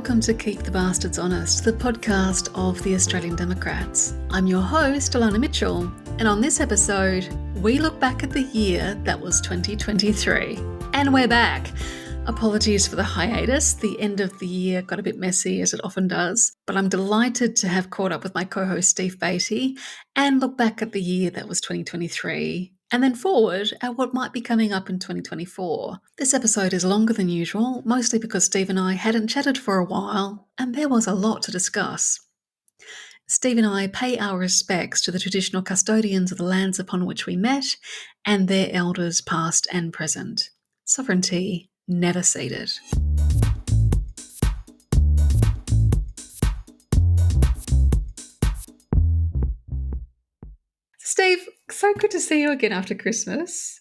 welcome to Keep the Bastards Honest, the podcast of the Australian Democrats. I'm your host, Elana Mitchell, and on this episode, we look back at the year that was 2023. And we're back. Apologies for the hiatus. The end of the year got a bit messy, as it often does, but I'm delighted to have caught up with my co-host Steve Beatty and look back at the year that was 2023 and then forward at what might be coming up in 2024. This episode is longer than usual, mostly because Steve and I hadn't chatted for a while, and there was a lot to discuss. Steve and I pay our respects to the traditional custodians of the lands upon which we met and their elders past and present. Sovereignty never ceded. Steve, so good to see you again after Christmas.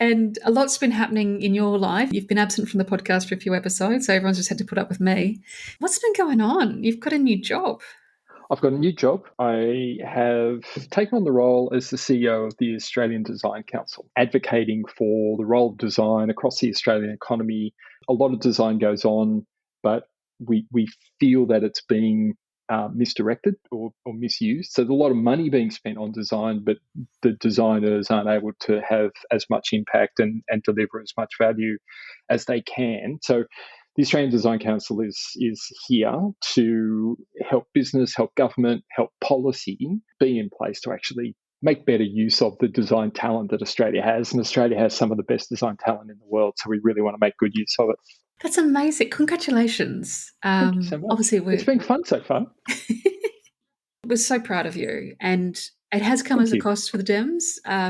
And a lot's been happening in your life. You've been absent from the podcast for a few episodes, so everyone's just had to put up with me. What's been going on? You've got a new job. I've got a new job. I have taken on the role as the CEO of the Australian Design Council, advocating for the role of design across the Australian economy. A lot of design goes on, but we feel that it's being misdirected or misused. So there's a lot of money being spent on design, but the designers aren't able to have as much impact and deliver as much value as they can. So the Australian Design Council is here to help business, help government, help policy be in place to actually make better use of the design talent that Australia has. And Australia has some of the best design talent in the world, so we really want to make good use of it. That's amazing. Congratulations. Thank you so much. Obviously, it's been fun so far. We're so proud of you. And it has come as a cost for the Dems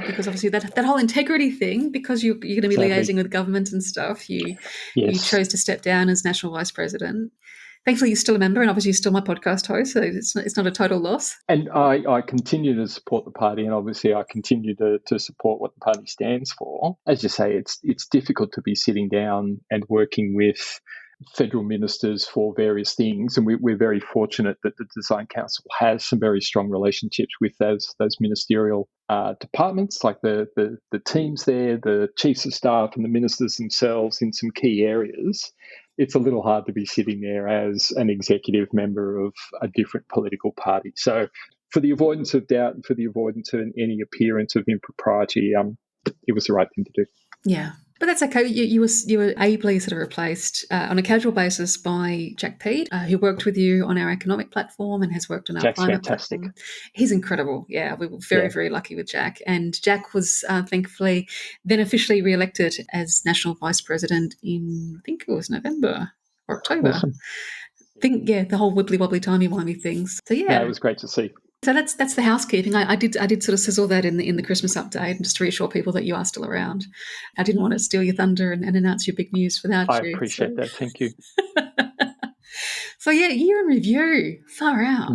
because obviously that whole integrity thing, because you're going to be liaising with government and stuff, you chose to step down as National Vice President. Thankfully, you're still a member and obviously you're still my podcast host, so it's not a total loss. And I continue to support the party, and obviously I continue to support what the party stands for. As you say, it's difficult to be sitting down and working with federal ministers for various things, and we're very fortunate that the Design Council has some very strong relationships with those ministerial departments, like the teams there, the chiefs of staff and the ministers themselves in some key areas. It's a little hard to be sitting there as an executive member of a different political party. So for the avoidance of doubt and for the avoidance of any appearance of impropriety, it was the right thing to do. Yeah. But that's okay. You were ably sort of replaced on a casual basis by Jack Peed, who worked with you on our economic platform and has worked on our Jack's climate fantastic. platform. He's incredible. Yeah, we were very lucky with Jack. And Jack was thankfully then officially re-elected as National Vice President in, I think it was November or October. Awesome. I think, the whole wibbly-wobbly timey-wimey things. So, yeah. It was great to see. So that's the housekeeping. I did sort of sizzle that in the Christmas update and just to reassure people that you are still around. I didn't want to steal your thunder and announce your big news without you. I appreciate that. Thank you. So year in review, far out.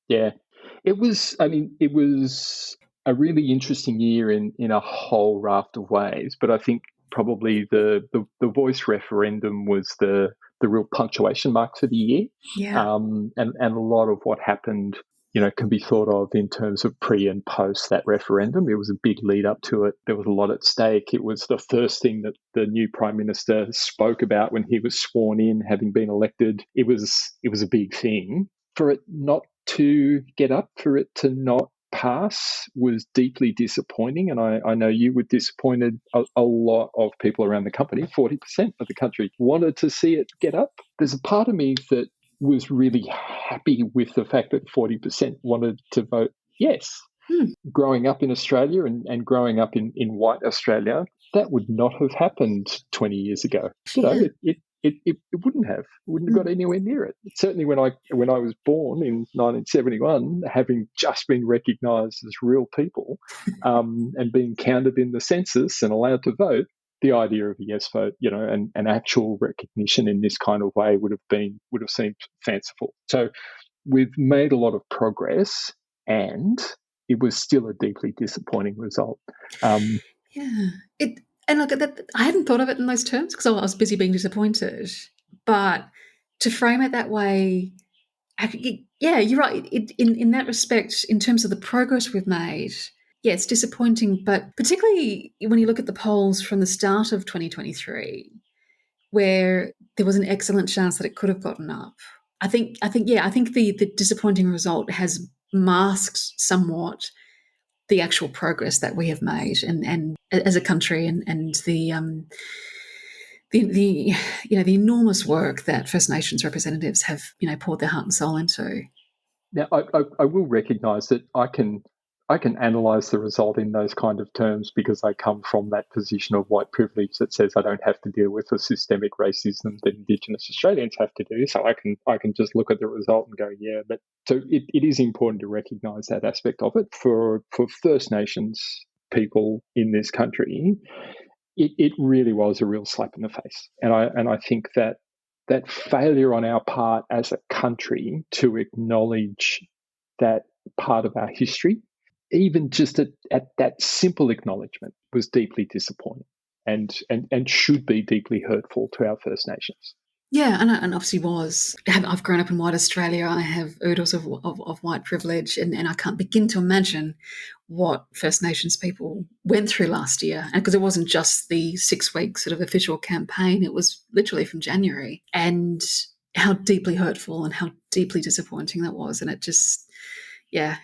It was a really interesting year in a whole raft of ways. But I think probably the voice referendum was the real punctuation mark for the year. Yeah. And a lot of what happened, can be thought of in terms of pre and post that referendum. It was a big lead up to it. There was a lot at stake. It was the first thing that the new Prime Minister spoke about when he was sworn in, having been elected. It was a big thing. For it not to get up, for it to not pass was deeply disappointing. And I know you were disappointed. A lot of people around the company, 40% of the country, wanted to see it get up. There's a part of me that was really happy with the fact that 40% wanted to vote yes. Growing up in Australia and growing up in white Australia, that would not have happened 20 years ago. It wouldn't have. Wouldn't have got anywhere near it. Certainly when I was born in 1971, having just been recognised as real people and being counted in the census and allowed to vote, the idea of a yes vote, and actual recognition in this kind of way would have seemed fanciful. So we've made a lot of progress, and it was still a deeply disappointing result. And look, I hadn't thought of it in those terms because I was busy being disappointed. But to frame it that way, you're right. In that respect, in terms of the progress we've made, yeah, it's disappointing, but particularly when you look at the polls from the start of 2023, where there was an excellent chance that it could have gotten up. I think the disappointing result has masked somewhat the actual progress that we have made, and as a country, and the the enormous work that First Nations representatives have poured their heart and soul into. Now, I will recognise that I can analyse the result in those kind of terms because I come from that position of white privilege that says I don't have to deal with the systemic racism that Indigenous Australians have to do. So I can just look at the result and go, yeah. But so it is important to recognise that aspect of it for First Nations people in this country. It really was a real slap in the face, and I think that failure on our part as a country to acknowledge that part of our history, even just at that simple acknowledgement, was deeply disappointing and should be deeply hurtful to our First Nations. Yeah, and obviously was. I've grown up in white Australia. I have oodles of white privilege, and I can't begin to imagine what First Nations people went through last year. And because it wasn't just the 6 week sort of official campaign, it was literally from January. And how deeply hurtful and how deeply disappointing that was. And it just, yeah.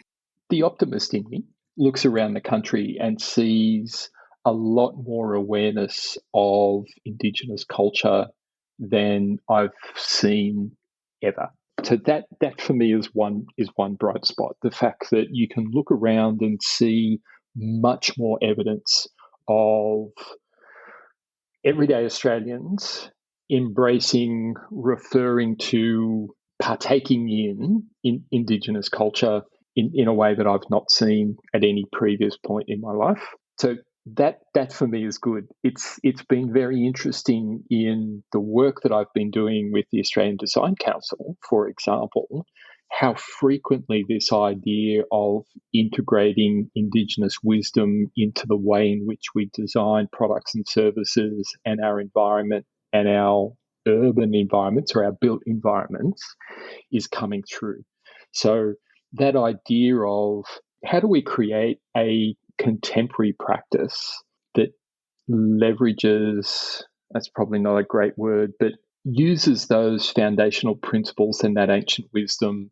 The optimist in me looks around the country and sees a lot more awareness of Indigenous culture than I've seen ever. So that for me is one bright spot. The fact that you can look around and see much more evidence of everyday Australians embracing, referring to, partaking in Indigenous culture in a way that I've not seen at any previous point in my life. So that for me is good. It's been very interesting in the work that I've been doing with the Australian Design Council, for example, how frequently this idea of integrating Indigenous wisdom into the way in which we design products and services and our environment and our urban environments or our built environments is coming through. So that idea of how do we create a contemporary practice that leverages, that's probably not a great word, but uses those foundational principles and that ancient wisdom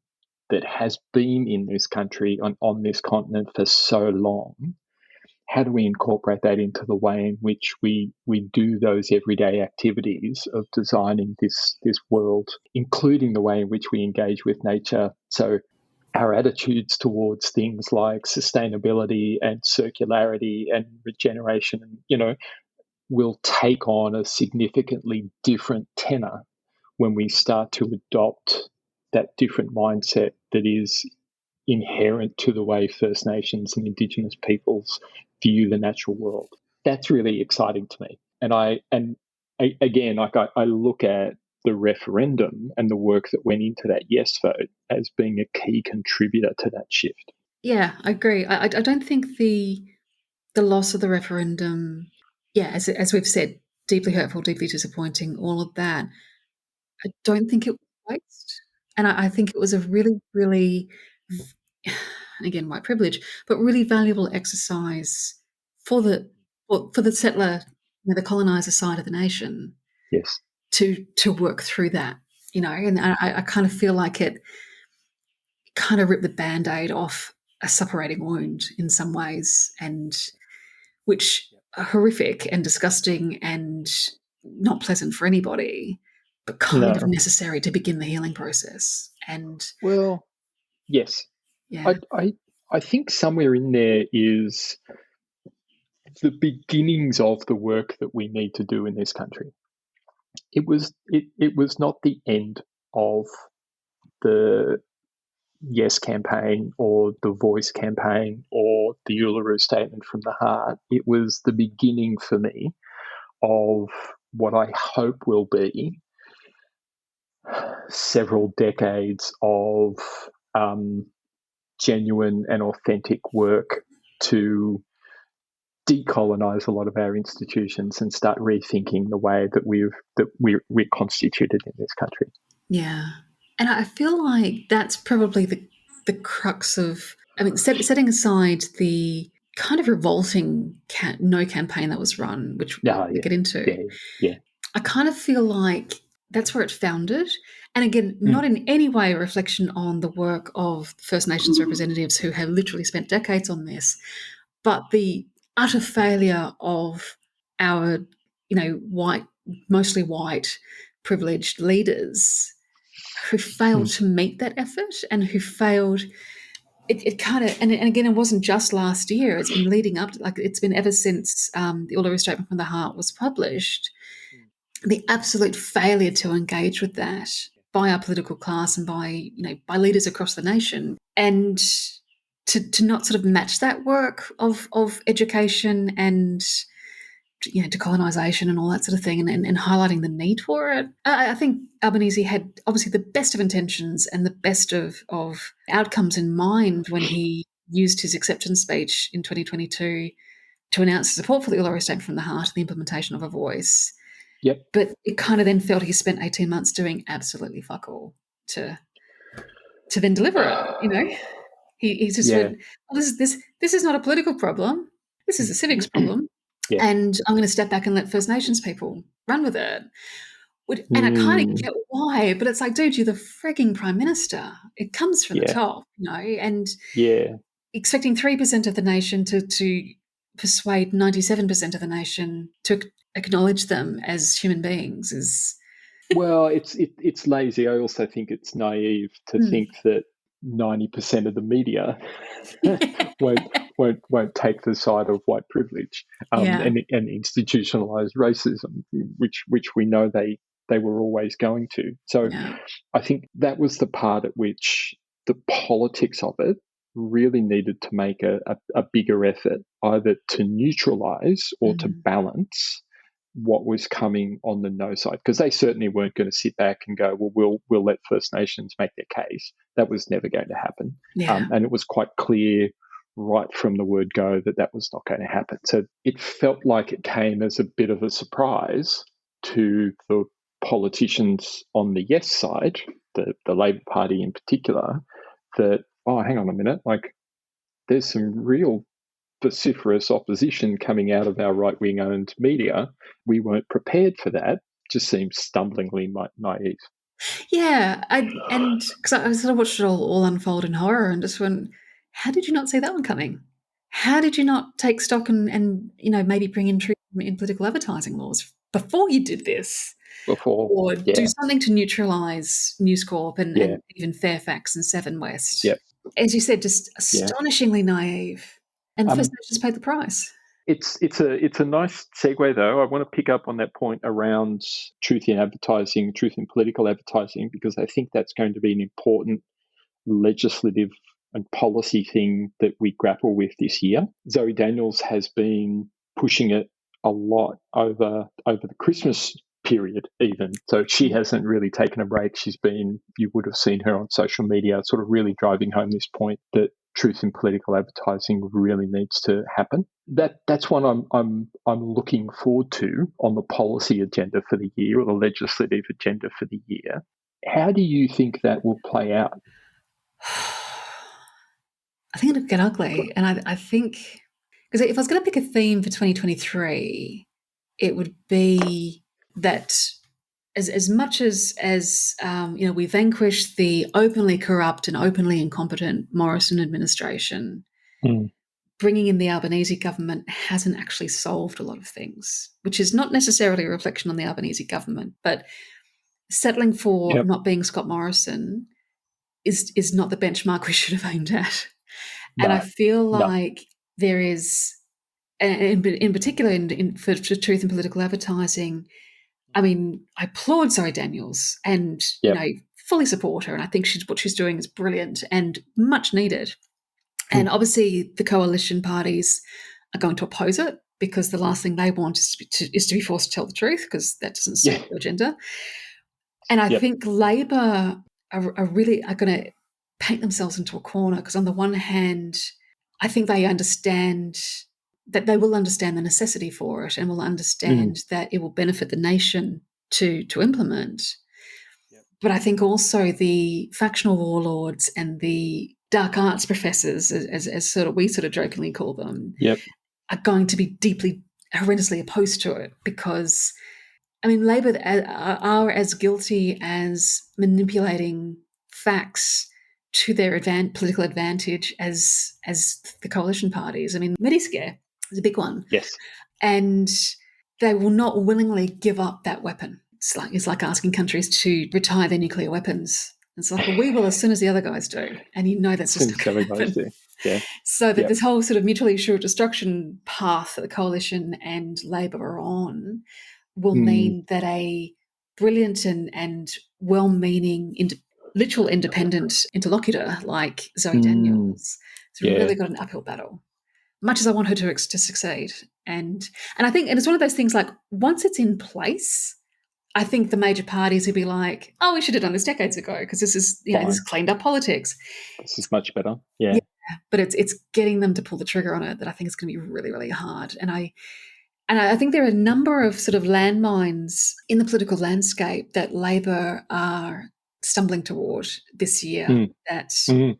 that has been in this country, on this continent for so long. How do we incorporate that into the way in which we do those everyday activities of designing this world, including the way in which we engage with nature? So our attitudes towards things like sustainability and circularity and regeneration, will take on a significantly different tenor when we start to adopt that different mindset that is inherent to the way First Nations and Indigenous peoples view the natural world. That's really exciting to me. Again, I look at the referendum and the work that went into that yes vote as being a key contributor to that shift. Yeah, I agree. I don't think the loss of the referendum, yeah, as we've said, deeply hurtful, deeply disappointing, all of that. I don't think it was waste, and I think it was a really, really, again, white privilege, but really valuable exercise for the settler, the colonizer side of the nation Yes. to work through that, and I kind of feel like it kind of ripped the Band-Aid off a separating wound in some ways, and which are horrific and disgusting and not pleasant for anybody, but kind of No. necessary to begin the healing process. And Well, yes. yeah, I think somewhere in there is the beginnings of the work that we need to do in this country. It was not the end of the Yes campaign or the Voice campaign or the Uluru Statement from the Heart. It was the beginning for me of what I hope will be several decades of genuine and authentic work to decolonize a lot of our institutions and start rethinking the way that we're constituted in this country. yeah. And I feel like that's probably the crux of, I mean, setting aside the kind of revolting no campaign that was run, which Yeah, we yeah, get into, yeah. I kind of feel like that's where it founded. And again, not in any way a reflection on the work of First Nations representatives who have literally spent decades on this, but the utter failure of our, white, mostly white, privileged leaders who failed to meet that effort and who failed. It kind of, and again, it wasn't just last year. It's been leading up, like it's been ever since the Uluru Statement from the Heart was published. The absolute failure to engage with that by our political class and by leaders across the nation, and to not sort of match that work of education and decolonisation and all that sort of thing, and highlighting the need for it. I think Albanese had obviously the best of intentions and the best of outcomes in mind when he used his acceptance speech in 2022 to announce support for the Uluru Statement from the Heart and the implementation of a voice. Yep. But it kind of then felt he spent 18 months doing absolutely fuck all to then deliver it. He just went, well, this is not a political problem. This is a civics problem. Yeah. And I'm going to step back and let First Nations people run with it. And I kind of get why, but it's like, dude, you're the freaking Prime Minister. It comes from the top, and expecting 3% of the nation to persuade 97% of the nation to acknowledge them as human beings is... Well, it's lazy. I also think it's naive to think that 90% of the media won't take the side of white privilege and institutionalized racism, which we know they were always going to. So I think that was the part at which the politics of it really needed to make a bigger effort, either to neutralize or to balance what was coming on the no side, because they certainly weren't going to sit back and go, well, we'll let First Nations make their case. That was never going to happen. And it was quite clear right from the word go that was not going to happen. So it felt like it came as a bit of a surprise to the politicians on the yes side, the Labor Party in particular, that, oh, hang on a minute, like there's some real vociferous opposition coming out of our right-wing owned media. We weren't prepared for that. Just seems stumblingly naive. Yeah, because I sort of watched it all unfold in horror and just went, how did you not see that one coming? How did you not take stock and maybe bring in truth in political advertising laws before you did this? Or do something to neutralise News Corp and even Fairfax and Seven West. As you said, just astonishingly naive. And the First Nations paid the price. It's a nice segue, though. I want to pick up on that point around truth in advertising, truth in political advertising, because I think that's going to be an important legislative and policy thing that we grapple with this year. Zoe Daniels has been pushing it a lot over the Christmas period even. So she hasn't really taken a break. You would have seen her on social media sort of really driving home this point that truth in political advertising really needs to happen. That's one I'm looking forward to on the policy agenda for the year, or the legislative agenda for the year. How do you think that will play out? I think it'll get ugly. And I think, because if I was going to pick a theme for 2023, it would be that as much as we vanquished the openly corrupt and openly incompetent Morrison administration, bringing in the Albanese government hasn't actually solved a lot of things, which is not necessarily a reflection on the Albanese government, but settling for not being Scott Morrison is not the benchmark we should have aimed at. No, and I feel like there is, and in particular for truth in political advertising, I mean, I applaud Zoe Daniels and fully support her, and I think what she's doing is brilliant and much needed. And obviously, the coalition parties are going to oppose it because the last thing they want is to be forced to tell the truth, because that doesn't suit their agenda. And I think Labor are going to paint themselves into a corner, because on the one hand, I think they understand that they will understand the necessity for it and will understand that it will benefit the nation to implement. But I think also the factional warlords and the dark arts professors, as sort of we sort of jokingly call them, are going to be deeply, horrendously opposed to it, because I mean, Labor are as guilty as manipulating facts to their political advantage as the coalition parties. I mean, Mediscare is a big one, Yes. and they will not willingly give up that weapon. It's like asking countries to retire their nuclear weapons. It's like, well, we will as soon as the other guys do, and you know As that's soon just as not the going other to guys happen. do. Yeah. So that Yep. this whole sort of mutually assured destruction path that the coalition and Labor are on will mean that a brilliant and well-meaning, literal independent interlocutor like Zoe Daniels has Yeah. really got an uphill battle. Much as I want her to succeed, and I think, and it's one of those things like once it's in place, I think the major parties would be like, "Oh, we should have done this decades ago because this is this is Fine. cleaned up politics." This is much better. Yeah. Yeah, but it's getting them to pull the trigger on it that I think is going to be really, really hard. And I think there are a number of sort of landmines in the political landscape that Labor are stumbling toward this year. Mm. That Mm.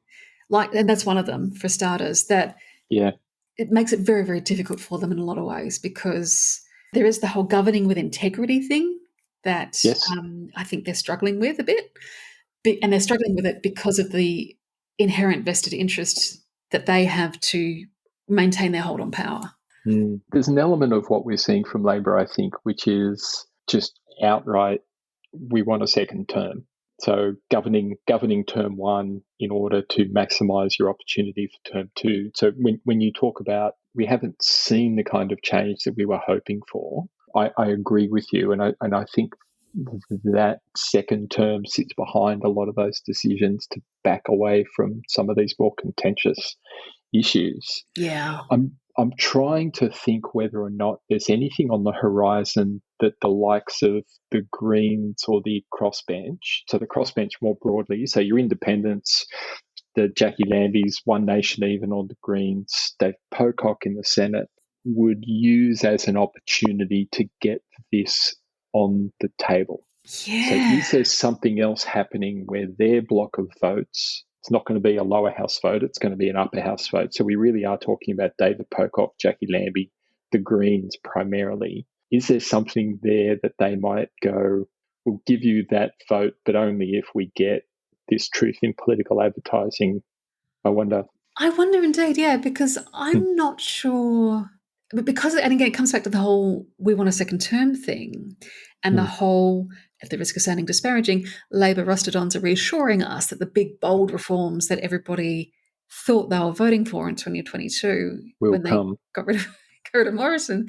and that's one of them for starters. That Yeah. it makes it very, very difficult for them in a lot of ways because there is the whole governing with integrity thing that Yes. I think they're struggling with a bit, and they're struggling with it because of the inherent vested interest that they have to maintain their hold on power. There's an element of what we're seeing from Labor, I think, which is just outright, we want a second term. So governing term one in order to maximise your opportunity for term two. So when you talk about we haven't seen the kind of change that we were hoping for, I agree with you, and I think that second term sits behind a lot of those decisions to back away from some of these more contentious issues. Yeah. I'm trying to think whether or not there's anything on the horizon that the likes of the Greens or the crossbench, so the crossbench more broadly, so your independents, the Jackie Lambys, One Nation even on the Greens, Dave Pocock in the Senate, would use as an opportunity to get this on the table. Yeah. So is there something else happening where their block of votes, it's not going to be a lower house vote, it's going to be an upper house vote. So we really are talking about David Pocock, Jackie Lambie, the Greens primarily. Is there something there that they might go, we'll give you that vote, but only if we get this truth in political advertising? I wonder. I wonder indeed, yeah, because I'm not sure. But because, and again, it comes back to the whole we want a second term thing and the whole, at the risk of sounding disparaging, Labor Rustodons are reassuring us that the big, bold reforms that everybody thought they were voting for in 2022 Will when they come. got rid of Morrison,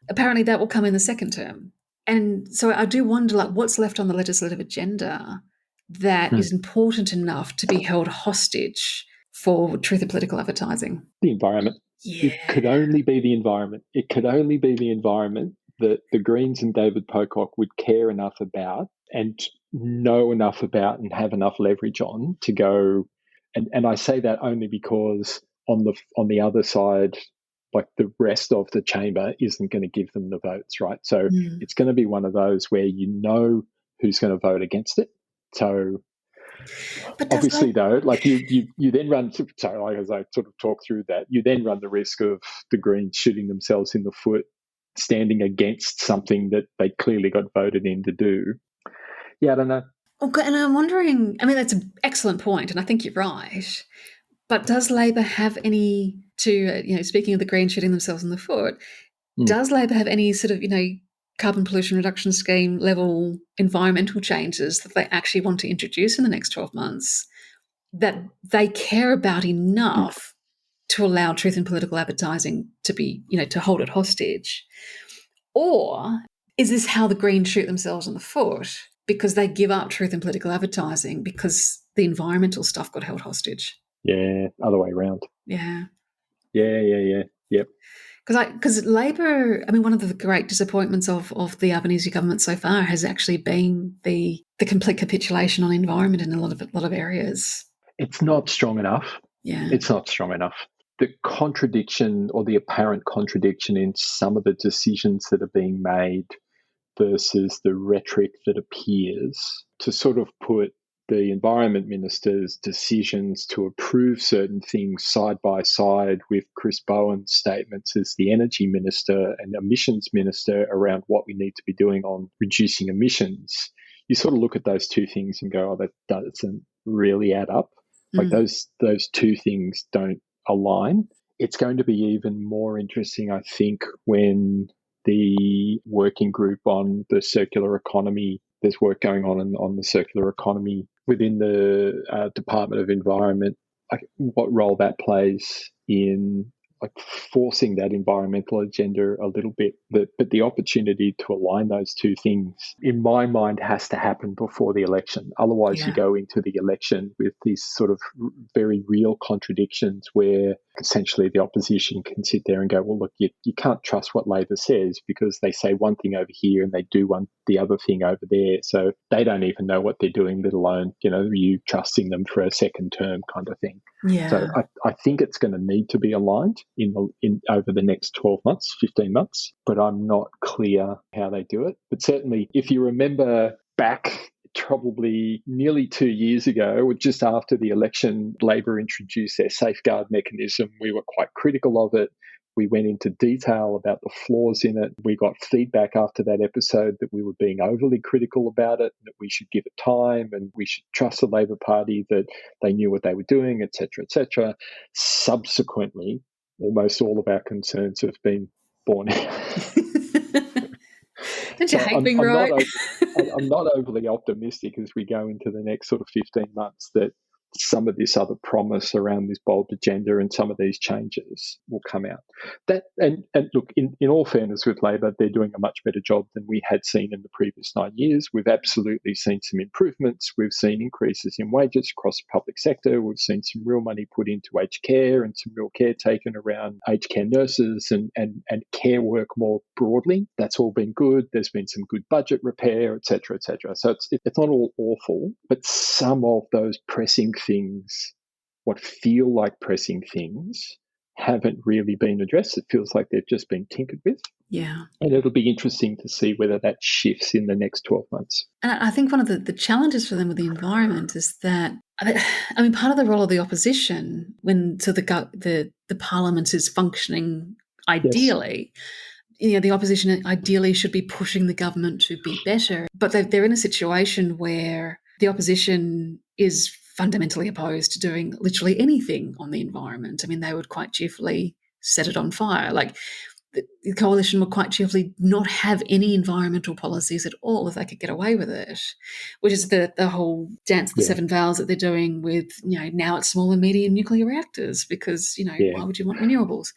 apparently that will come in the second term. And so I do wonder, like, what's left on the legislative agenda that is important enough to be held hostage for truth in political advertising? The environment. Yeah. It could only be the environment. It could only be the environment that the Greens and David Pocock would care enough about and know enough about and have enough leverage on to go. And I say that only because on the other side, like the rest of the chamber isn't going to give them the votes, right? So it's going to be one of those where you know who's going to vote against it. So But obviously, though, like you then run. So, like as I sort of talk through that, you then run the risk of the Greens shooting themselves in the foot, standing against something that they clearly got voted in to do. Yeah, I don't know. Okay, and I'm wondering, I mean, that's an excellent point, and I think you're right. But does Labor have any, speaking of the Greens shooting themselves in the foot, does Labor have any sort of, carbon pollution reduction scheme level environmental changes that they actually want to introduce in the next 12 months that they care about enough to allow truth in political advertising to be, to hold it hostage? Or is this how the Greens shoot themselves in the foot because they give up truth in political advertising because the environmental stuff got held hostage? Yeah, other way around. Yeah. Yep. Because Labor, I mean, one of the great disappointments of the Albanese government so far has actually been the complete capitulation on environment in a lot of areas. It's not strong enough. Yeah. It's not strong enough. The contradiction or the apparent contradiction in some of the decisions that are being made versus the rhetoric that appears to sort of put the environment minister's decisions to approve certain things side by side with Chris Bowen's statements as the energy minister and emissions minister around what we need to be doing on reducing emissions, you sort of look at those two things and go, oh, that doesn't really add up. Like those two things don't align. It's going to be even more interesting, I think, when the working group on the circular economy, there's work going on the circular economy within the Department of Environment, like what role that plays in like forcing that environmental agenda a little bit. But the opportunity to align those two things, in my mind, has to happen before the election. Otherwise, you go into the election with these sort of very real contradictions where essentially the opposition can sit there and go, well, look, you can't trust what Labor says because they say one thing over here and they do the other thing over there. So they don't even know what they're doing, let alone, you trusting them for a second term kind of thing. Yeah. So I think it's going to need to be aligned in over the next 12 months, 15 months, but I'm not clear how they do it. But certainly, if you remember back probably nearly 2 years ago, just after the election, Labor introduced their safeguard mechanism. We were quite critical of it. We went into detail about the flaws in it. We got feedback after that episode that we were being overly critical about it, that we should give it time and we should trust the Labor Party that they knew what they were doing, etc., etc. Subsequently, almost all of our concerns have been borne out. Don't you hate being right? I'm not overly optimistic as we go into the next sort of 15 months that some of this other promise around this bold agenda and some of these changes will come out. That and look, in all fairness with Labor, they're doing a much better job than we had seen in the previous 9 years. We've absolutely seen some improvements. We've seen increases in wages across the public sector. We've seen some real money put into aged care and some real care taken around aged care nurses and care work more broadly. That's all been good. There's been some good budget repair, et cetera, et cetera. So it's not all awful, but some of those pressing things, what feel like pressing things, haven't really been addressed. It feels like they've just been tinkered with. Yeah. And it'll be interesting to see whether that shifts in the next 12 months. And I think one of the challenges for them with the environment is that, I mean, part of the role of the opposition when the parliament is functioning ideally, the opposition ideally should be pushing the government to be better. But they're in a situation where the opposition is fundamentally opposed to doing literally anything on the environment. I mean, they would quite cheerfully set it on fire. Like the coalition would quite cheerfully not have any environmental policies at all if they could get away with it, which is the whole dance of the seven vows that they're doing with, now it's small and medium nuclear reactors because, why would you want renewables?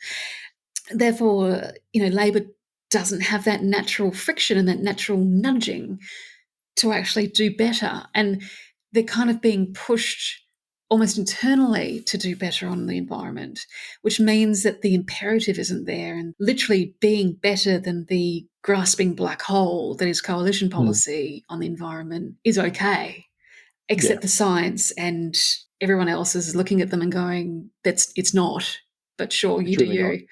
Therefore, Labor doesn't have that natural friction and that natural nudging to actually do better. And they're kind of being pushed almost internally to do better on the environment, which means that the imperative isn't there. And literally being better than the grasping black hole that is coalition policy on the environment is okay, except the science and everyone else is looking at them and going, it's not. But sure, you do you.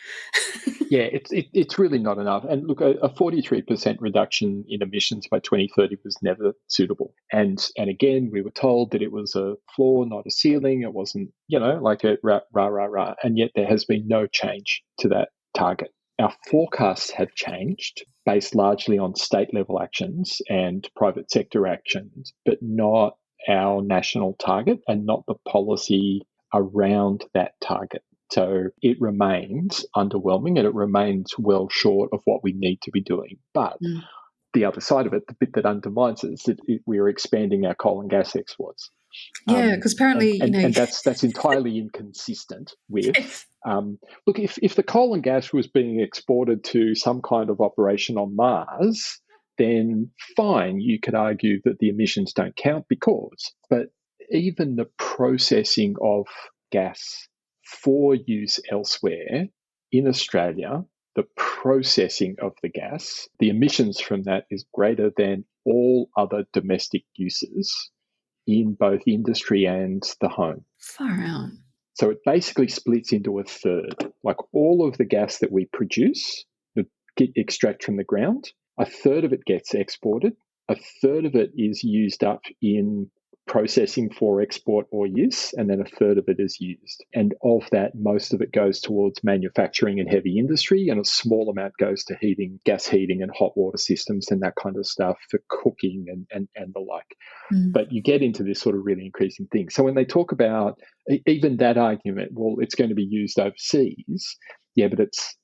It's really not enough. And look, a 43% reduction in emissions by 2030 was never suitable. And again, we were told that it was a floor, not a ceiling. It wasn't, like a rah. And yet there has been no change to that target. Our forecasts have changed based largely on state level actions and private sector actions, but not our national target and not the policy around that target. So it remains underwhelming and it remains well short of what we need to be doing. But the other side of it, the bit that undermines it, is that we are expanding our coal and gas exports. Yeah, because apparently, and that's entirely inconsistent with. Look, if the coal and gas was being exported to some kind of operation on Mars, then fine, you could argue that the emissions don't count but even the processing of gas for use elsewhere in Australia, the processing of the gas, the emissions from that is greater than all other domestic uses in both industry and the home. Far out. So it basically splits into a third. Like all of the gas that we produce, extract from the ground, a third of it gets exported, a third of it is used up in processing for export or use, and then a third of it is used. And of that, most of it goes towards manufacturing and heavy industry, and a small amount goes to heating, gas heating and hot water systems and that kind of stuff for cooking and the like. But you get into this sort of really increasing thing. So when they talk about even that argument, well, it's going to be used overseas, yeah, but it's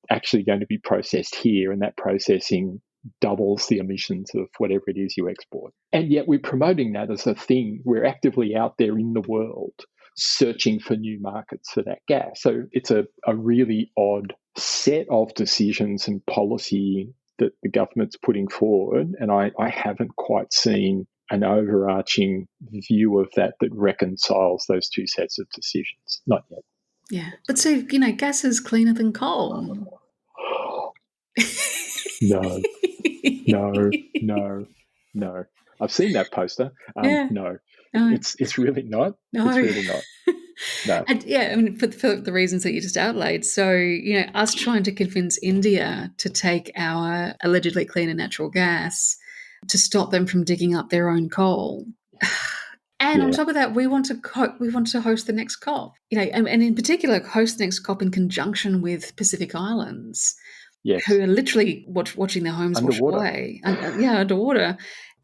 actually going to be processed here, and that processing doubles the emissions of whatever it is you export. And yet we're promoting that as a thing. We're actively out there in the world searching for new markets for that gas. So it's a really odd set of decisions and policy that the government's putting forward. And I haven't quite seen an overarching view of that reconciles those two sets of decisions. Not yet. Yeah. But so, gas is cleaner than coal. No. I've seen that poster. Yeah. No. No. It's really not. No. It's really not. No. And yeah, I mean, for the reasons that you just outlaid. So, us trying to convince India to take our allegedly cleaner natural gas to stop them from digging up their own coal. And on top of that, we want to host the next COP, and in particular, host the next COP in conjunction with Pacific Islands, yes, who are literally watching their homes wash away, underwater.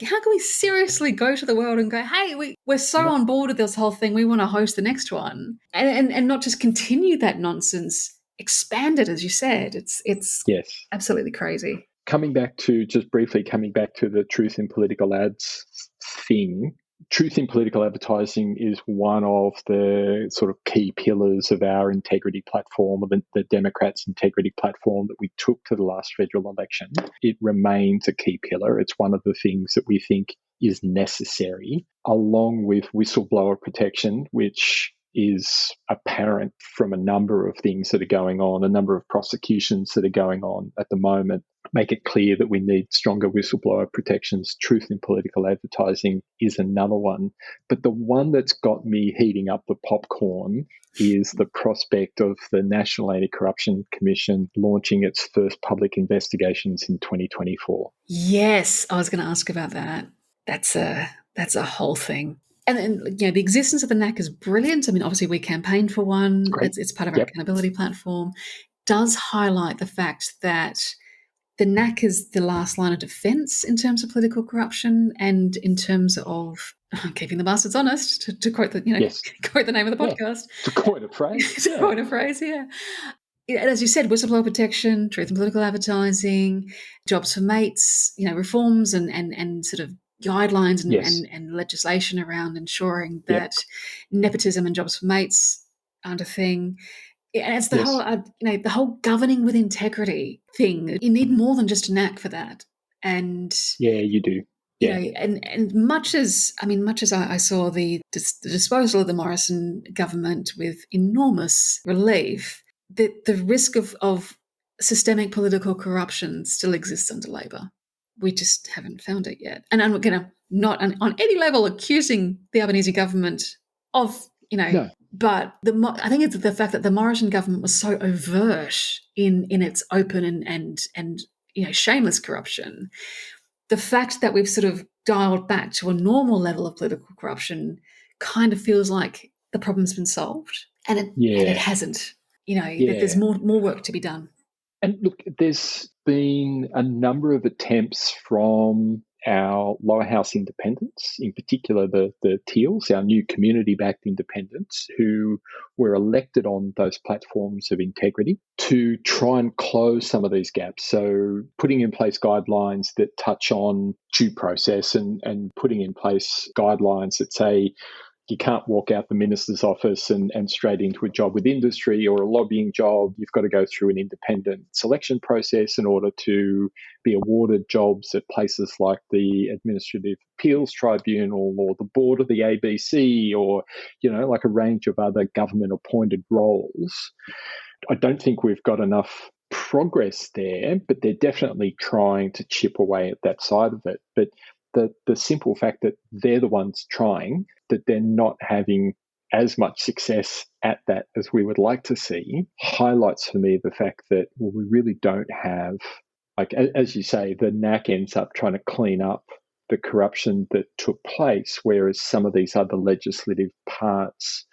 How can we seriously go to the world and go, hey, we're so on board with this whole thing, we want to host the next one, and not just continue that nonsense, expand it, as you said. It's yes, absolutely crazy. Coming back to the truth in political ads thing. Truth in political advertising is one of the sort of key pillars of our integrity platform, the Democrats' integrity platform that we took to the last federal election. It remains a key pillar. It's one of the things that we think is necessary, along with whistleblower protection, which is apparent from a number of things that are going on, a number of prosecutions that are going on at the moment. Make it clear that we need stronger whistleblower protections. Truth in political advertising is another one. But the one that's got me heating up the popcorn is the prospect of the National Anti-Corruption Commission launching its first public investigations in 2024. Yes, I was going to ask about that. That's a whole thing. And then, the existence of the NAC is brilliant. I mean, obviously we campaigned for one. It's part of our accountability platform. Does highlight the fact that the NAC is the last line of defence in terms of political corruption and in terms of keeping the bastards honest, to quote the quote the name of the podcast. To coin a phrase. To coin a phrase, yeah. As you said, whistleblower protection, truth in political advertising, jobs for mates, reforms and sort of guidelines and legislation around ensuring that nepotism and jobs for mates aren't a thing. And it's the whole, the whole governing with integrity thing. You need more than just a knack for that. And you do. And much as I saw the disposal of the Morrison government with enormous relief, the risk of systemic political corruption still exists under Labor. We just haven't found it yet. And I'm going to not on any level accusing the Albanese government of, No. But I think it's the fact that the Morrison government was so overt in its open and shameless corruption. The fact that we've sort of dialed back to a normal level of political corruption kind of feels like the problem's been solved, and it hasn't. There's more work to be done. And look, there's been a number of attempts from our lower house independents, in particular the Teals, our new community-backed independents, who were elected on those platforms of integrity, to try and close some of these gaps. So putting in place guidelines that touch on due process and putting in place guidelines that say you can't walk out the minister's office and straight into a job with industry or a lobbying job. You've got to go through an independent selection process in order to be awarded jobs at places like the Administrative Appeals Tribunal or the board of the ABC or, like a range of other government-appointed roles. I don't think we've got enough progress there, but they're definitely trying to chip away at that side of it. But the simple fact that they're the ones trying, that they're not having as much success at that as we would like to see, highlights for me the fact that we really don't have, like, as you say, the NAC ends up trying to clean up the corruption that took place, whereas some of these other legislative parts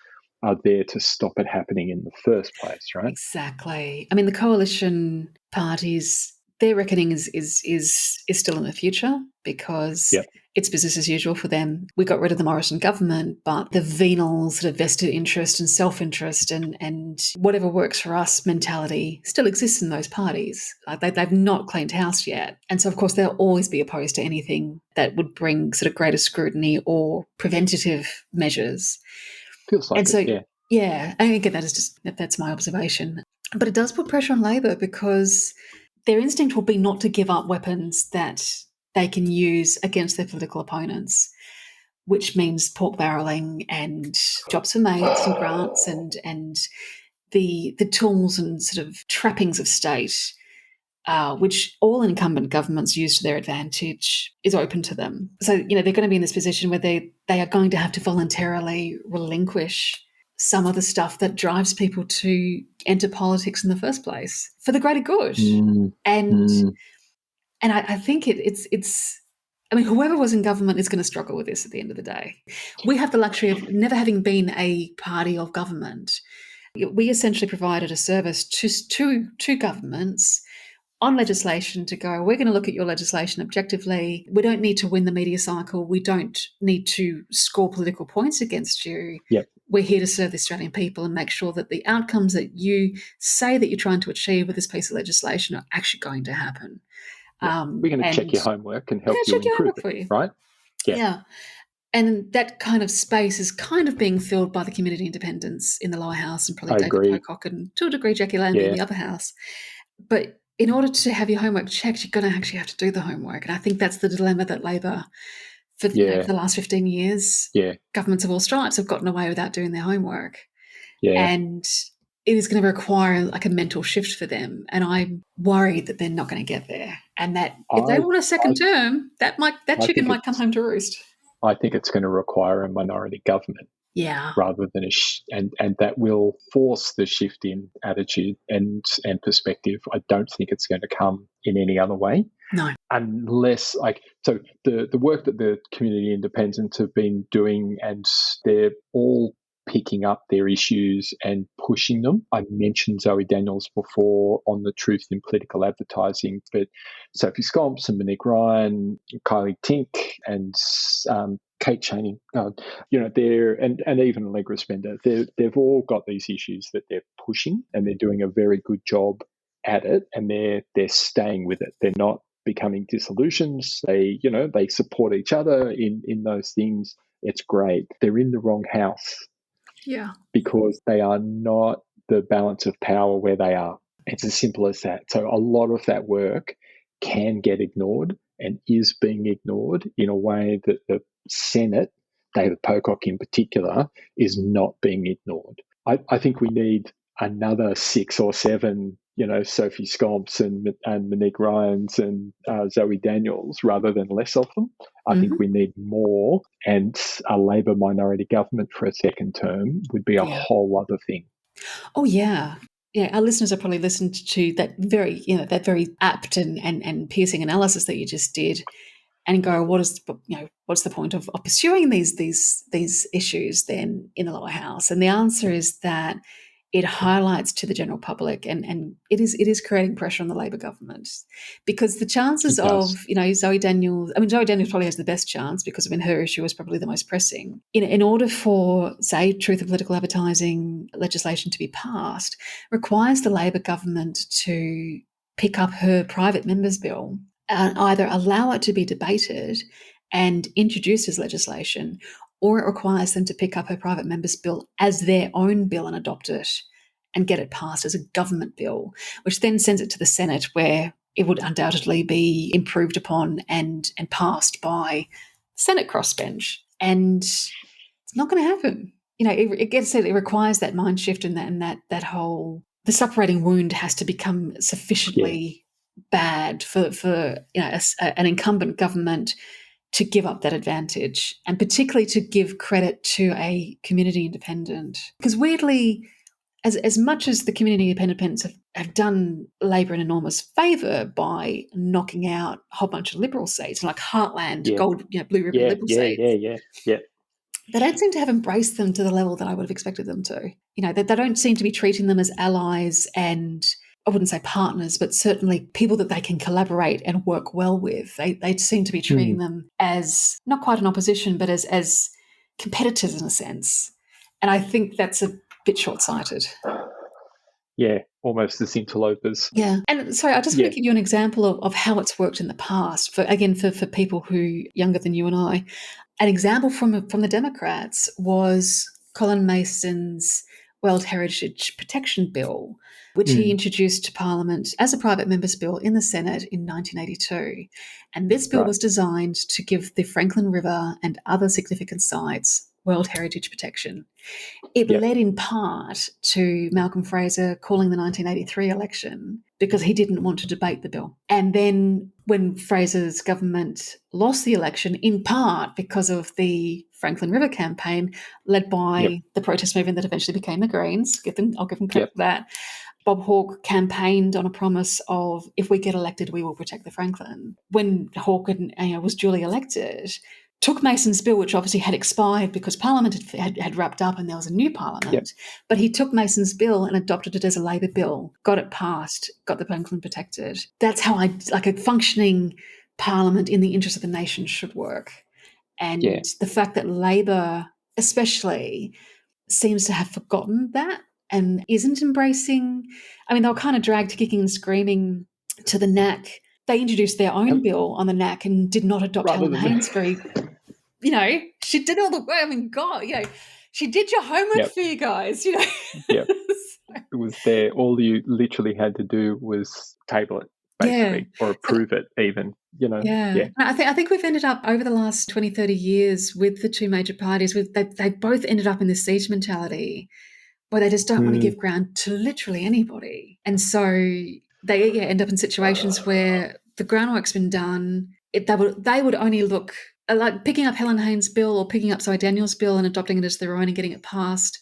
are there to stop it happening in the first place, right? Exactly. I mean, the coalition parties, their reckoning is still in the future because Yep. it's business as usual for them. We got rid of the Morrison government, but the venal sort of vested interest and self-interest and whatever works for us mentality still exists in those parties. Like they've not cleaned house yet. And so, of course, they'll always be opposed to anything that would bring sort of greater scrutiny or preventative measures. Feels like And so, yeah. yeah, and again, that's my observation. But it does put pressure on Labor because their instinct will be not to give up weapons that they can use against their political opponents, which means pork barreling and jobs for mates and grants and the tools and sort of trappings of state, which all incumbent governments use to their advantage, is open to them. So, they're going to be in this position where they are going to have to voluntarily relinquish some of the stuff that drives people to enter politics in the first place for the greater good. And I think it's I mean, whoever was in government is going to struggle with this at the end of the day. We have the luxury of never having been a party of government. We essentially provided a service to governments on legislation to go, we're going to look at your legislation objectively. We don't need to win the media cycle. We don't need to score political points against you. Yep. We're here to serve the Australian people and make sure that the outcomes that you say that you're trying to achieve with this piece of legislation are actually going to happen. Yeah. We're going to check your homework and help you check your improve homework for you. it, right? Yeah. And that kind of space is kind of being filled by the community independents in the lower house and probably I David agree. Pocock and to a degree Jackie Lambie in the upper house. But in order to have your homework checked, you're going to actually have to do the homework. And I think that's the dilemma that Labor, for the last 15 years, governments of all stripes have gotten away without doing their homework. Yeah. And it is going to require like a mental shift for them. And I'm worried that they're not going to get there. And that if they want a second term, that chicken might come home to roost. I think it's going to require a minority government. Yeah. Rather than and that will force the shift in attitude and perspective. I don't think it's going to come in any other way. No. Unless the work that the community independents have been doing, and they're all picking up their issues and pushing them. I mentioned Zoe Daniels before on the Truth in Political Advertising, but Sophie Scomps and Monique Ryan, Kylie Tink and Kate Chaney, they're and even Allegra Spender, they've all got these issues that they're pushing, and they're doing a very good job at it, and they're staying with it. They're not becoming disillusioned. They support each other in those things. It's great. They're in the wrong house. Yeah. Because they are not the balance of power where they are. It's as simple as that. So a lot of that work can get ignored and is being ignored in a way that the Senate, David Pocock in particular, is not being ignored. I think we need another 6 or 7, Sophie Scomps and Monique Ryans and Zoe Daniels rather than less of them. I think we need more, and a Labor minority government for a second term would be a whole other thing. Oh, yeah. Yeah, our listeners have probably listened to that very apt and piercing analysis that you just did, and go, what's the point of pursuing these issues then in the lower house? And the answer is that it highlights to the general public, and it is creating pressure on the Labor government, because the chances of Zoe Daniels probably has the best chance because her issue is probably the most pressing. In order for, say, Truth in Political Advertising legislation to be passed, requires the Labor government to pick up her private member's bill and either allow it to be debated and introduced as legislation, or it requires them to pick up her private member's bill as their own bill and adopt it and get it passed as a government bill, which then sends it to the Senate, where it would undoubtedly be improved upon and passed by the Senate crossbench. And it's not going to happen. It requires that mind shift, and that whole, the separating wound has to become sufficiently bad for an incumbent government to give up that advantage, and particularly to give credit to a community independent. Because weirdly, as much as the community independents have done Labor an enormous favour by knocking out a whole bunch of Liberal seats, like Heartland, Yeah. Gold, Blue Ribbon Yeah. Liberal Yeah. seats, Yeah. they don't seem to have embraced them to the level that I would have expected them to. They don't seem to be treating them as allies and, I wouldn't say partners, but certainly people that they can collaborate and work well with. They seem to be treating them as not quite an opposition, but as competitors in a sense. And I think that's a bit short-sighted. Yeah. Almost the interlopers. Yeah. And sorry, I just want Yeah. to give you an example of how it's worked in the past for people who younger than you and I. An example from the Democrats was Colin Mason's World Heritage Protection Bill, which he introduced to Parliament as a private member's bill in the Senate in 1982. And this bill Right. was designed to give the Franklin River and other significant sites World Heritage protection. It Yep. led in part to Malcolm Fraser calling the 1983 election because he didn't want to debate the bill. And then when Fraser's government lost the election, in part because of the Franklin River campaign, led by the protest movement that eventually became the Greens, I'll give them credit for that, Bob Hawke campaigned on a promise of, if we get elected, we will protect the Franklin. When Hawke was duly elected, took Mason's bill, which obviously had expired because Parliament had wrapped up and there was a new Parliament, but he took Mason's bill and adopted it as a Labor bill, got it passed, got the Franklin protected. That's how a functioning Parliament in the interest of the nation should work. And the fact that Labor especially seems to have forgotten that and isn't embracing, they were kind of dragged kicking and screaming to the NAC. They introduced their own bill on the NAC and did not adopt Helen Haynes she did all the work. God, she did your homework for you guys, It was there. All you literally had to do was table it, basically, or approve it even, I think we've ended up over the last 20, 30 years with the two major parties, they both ended up in this siege mentality where they just don't want to give ground to literally anybody. And so they end up in situations where the groundwork's been done. They would only look like picking up Helen Haynes' bill or picking up Zoe Daniels' bill and adopting it as their own and getting it passed.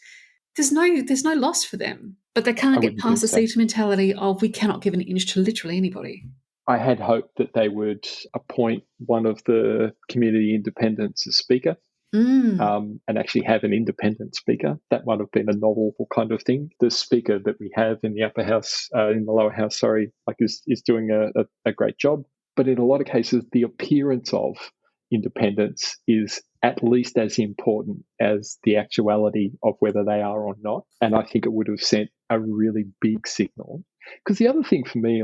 There's no loss for them, but they can't get past the siege mentality of we cannot give an inch to literally anybody. I had hoped that they would appoint one of the community independents as speaker. And actually have an independent speaker. That might have been a novel kind of thing. The speaker that we have in the lower house, is doing a great job. But in a lot of cases, the appearance of independence is at least as important as the actuality of whether they are or not. And I think it would have sent a really big signal. Because the other thing for me,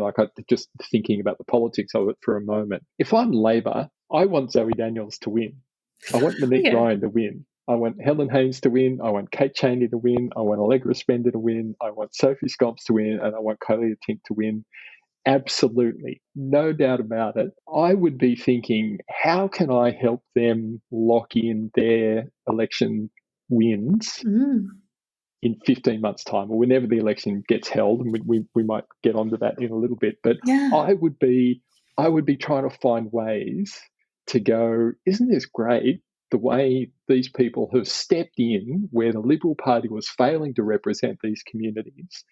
just thinking about the politics of it for a moment, if I'm Labor, I want Zoe Daniels to win. I want Monique Ryan to win. I want Helen Haynes to win. I want Kate Chaney to win. I want Allegra Spender to win. I want Sophie Scopes to win. And I want Colia Tink to win. Absolutely. No doubt about it. I would be thinking, how can I help them lock in their election wins in 15 months' time or whenever the election gets held? And we might get onto that in a little bit. But I would be trying to find ways to go, isn't this great, the way these people have stepped in where the Liberal Party was failing to represent these communities,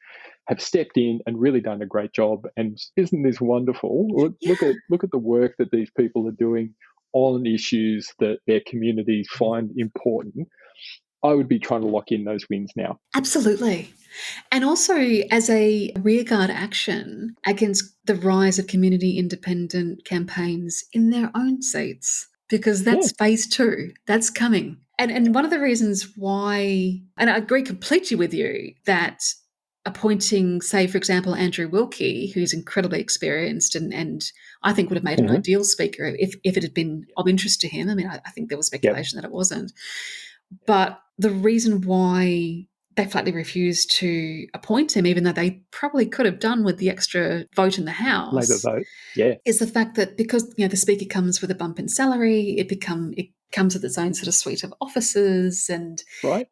have stepped in and really done a great job. And isn't this wonderful? Look at the work that these people are doing on issues that their communities find important. I would be trying to lock in those wins now. Absolutely. And also as a rearguard action against the rise of community independent campaigns in their own seats, because that's phase 2. That's coming. And one of the reasons why, and I agree completely with you, that appointing, say, for example, Andrew Wilkie, who's incredibly experienced and I think would have made an ideal speaker if it had been of interest to him. I think there was speculation that it wasn't. But the reason why they flatly refused to appoint him, even though they probably could have done with the extra vote in the House, Labour vote, is the fact that because the speaker comes with a bump in salary, it comes with its own sort of suite of officers, and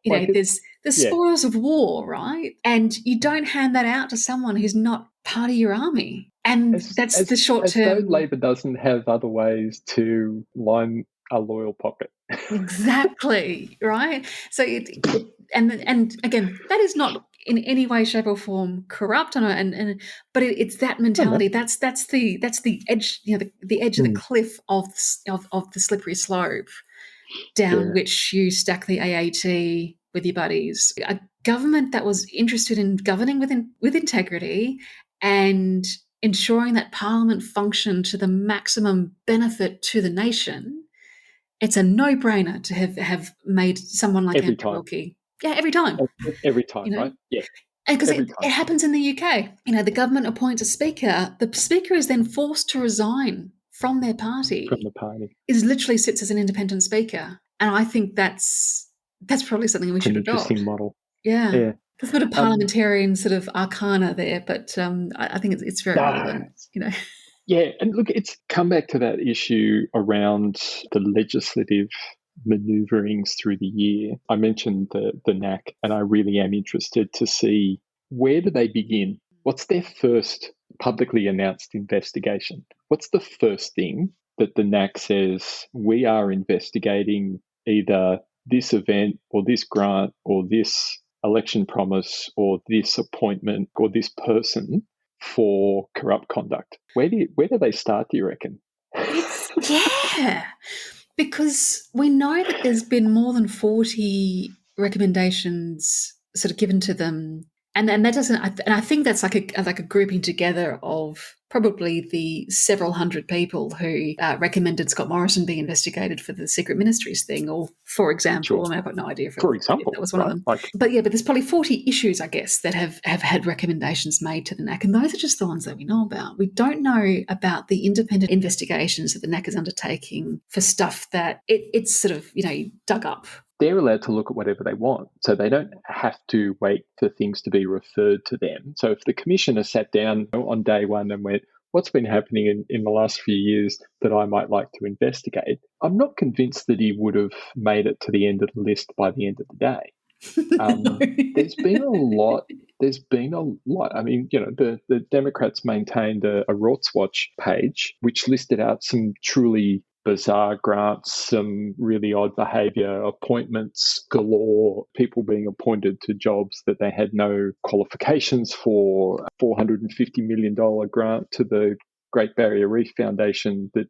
there's spoils of war, right? And you don't hand that out to someone who's not part of your army, and that's the short term. As though Labor doesn't have other ways to line a loyal pocket. Exactly, right? So and again, that is not in any way, shape, or form corrupt, but it's that I know. mentality. That's the edge, the edge of the Mm, cliff of the slippery slope down yeah, which you stack the AAT with your buddies. A government that was interested in governing with integrity and ensuring that Parliament functioned to the maximum benefit to the nation. It's a no-brainer to have made someone like every Andrew time. Wilkie. Yeah, every time, Every time, you know. right? Yeah, And because every it time happens in the UK, the government appoints a speaker. The speaker is then forced to resign from their from party. the party. Is literally sits as an independent speaker, and I think that's probably something we It's an should adopt. interesting model. Yeah, Yeah. there's a bit of Um, parliamentarian sort of arcana there, but I think it's very nah, relevant. yeah, and look, it's come back to that issue around the legislative maneuverings through the year. I mentioned the NAC, and I really am interested to see where do they begin? What's their first publicly announced investigation? What's the first thing that the NAC says we are investigating either this event or this grant or this election promise or this appointment or this person for corrupt conduct? Where do they start, do you reckon? It's yeah, because we know that there's been more than 40 recommendations sort of given to them, and that doesn't. And I think that's like a grouping together of probably the several hundred people who recommended Scott Morrison be investigated for the secret ministries thing, or for example, Sure. I mean, I've got no idea For if that example, was one of right? them. Like, But yeah, but there's probably 40 issues, I guess, that have had recommendations made to the NAC, and those are just the ones that we know about. We don't know about the independent investigations that the NAC is undertaking for stuff that it's sort of dug up. they're allowed to look at whatever they want. So they don't have to wait for things to be referred to them. So if the commissioner sat down on day one and went, what's been happening in the last few years that I might like to investigate, I'm not convinced that he would have made it to the end of the list by the end of the day. No. There's been a lot. There's been a lot. I mean, the Democrats maintained a Rorts Watch page, which listed out some truly bizarre grants, some really odd behaviour, appointments galore, people being appointed to jobs that they had no qualifications for, a $450 million grant to the Great Barrier Reef Foundation that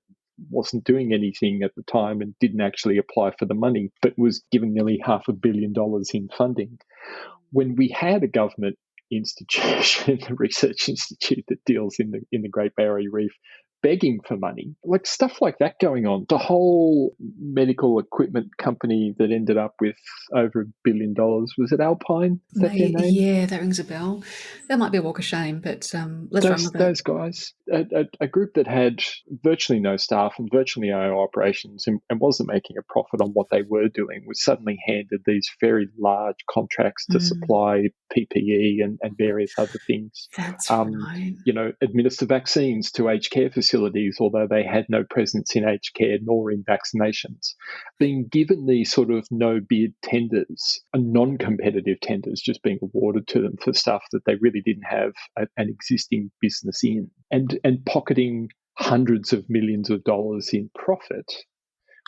wasn't doing anything at the time and didn't actually apply for the money, but was given nearly $500 million in funding. When we had a government institution, the research institute that deals in the Great Barrier Reef, begging for money, like stuff like that going on. The whole medical equipment company that ended up with over $1 billion, was it Alpine? Is that their name? Yeah, that rings a bell. That might be a walk of shame, but let's run with it. Those guys, a group that had virtually no staff and virtually no operations and wasn't making a profit on what they were doing, was suddenly handed these very large contracts to Mm, supply PPE and various other things. that's right. Administer vaccines to aged care facilities, although they had no presence in aged care nor in vaccinations. Being given these sort of no bid tenders, non-competitive tenders, just being awarded to them for stuff that they really didn't have an existing business in, and pocketing hundreds of millions of dollars in profit,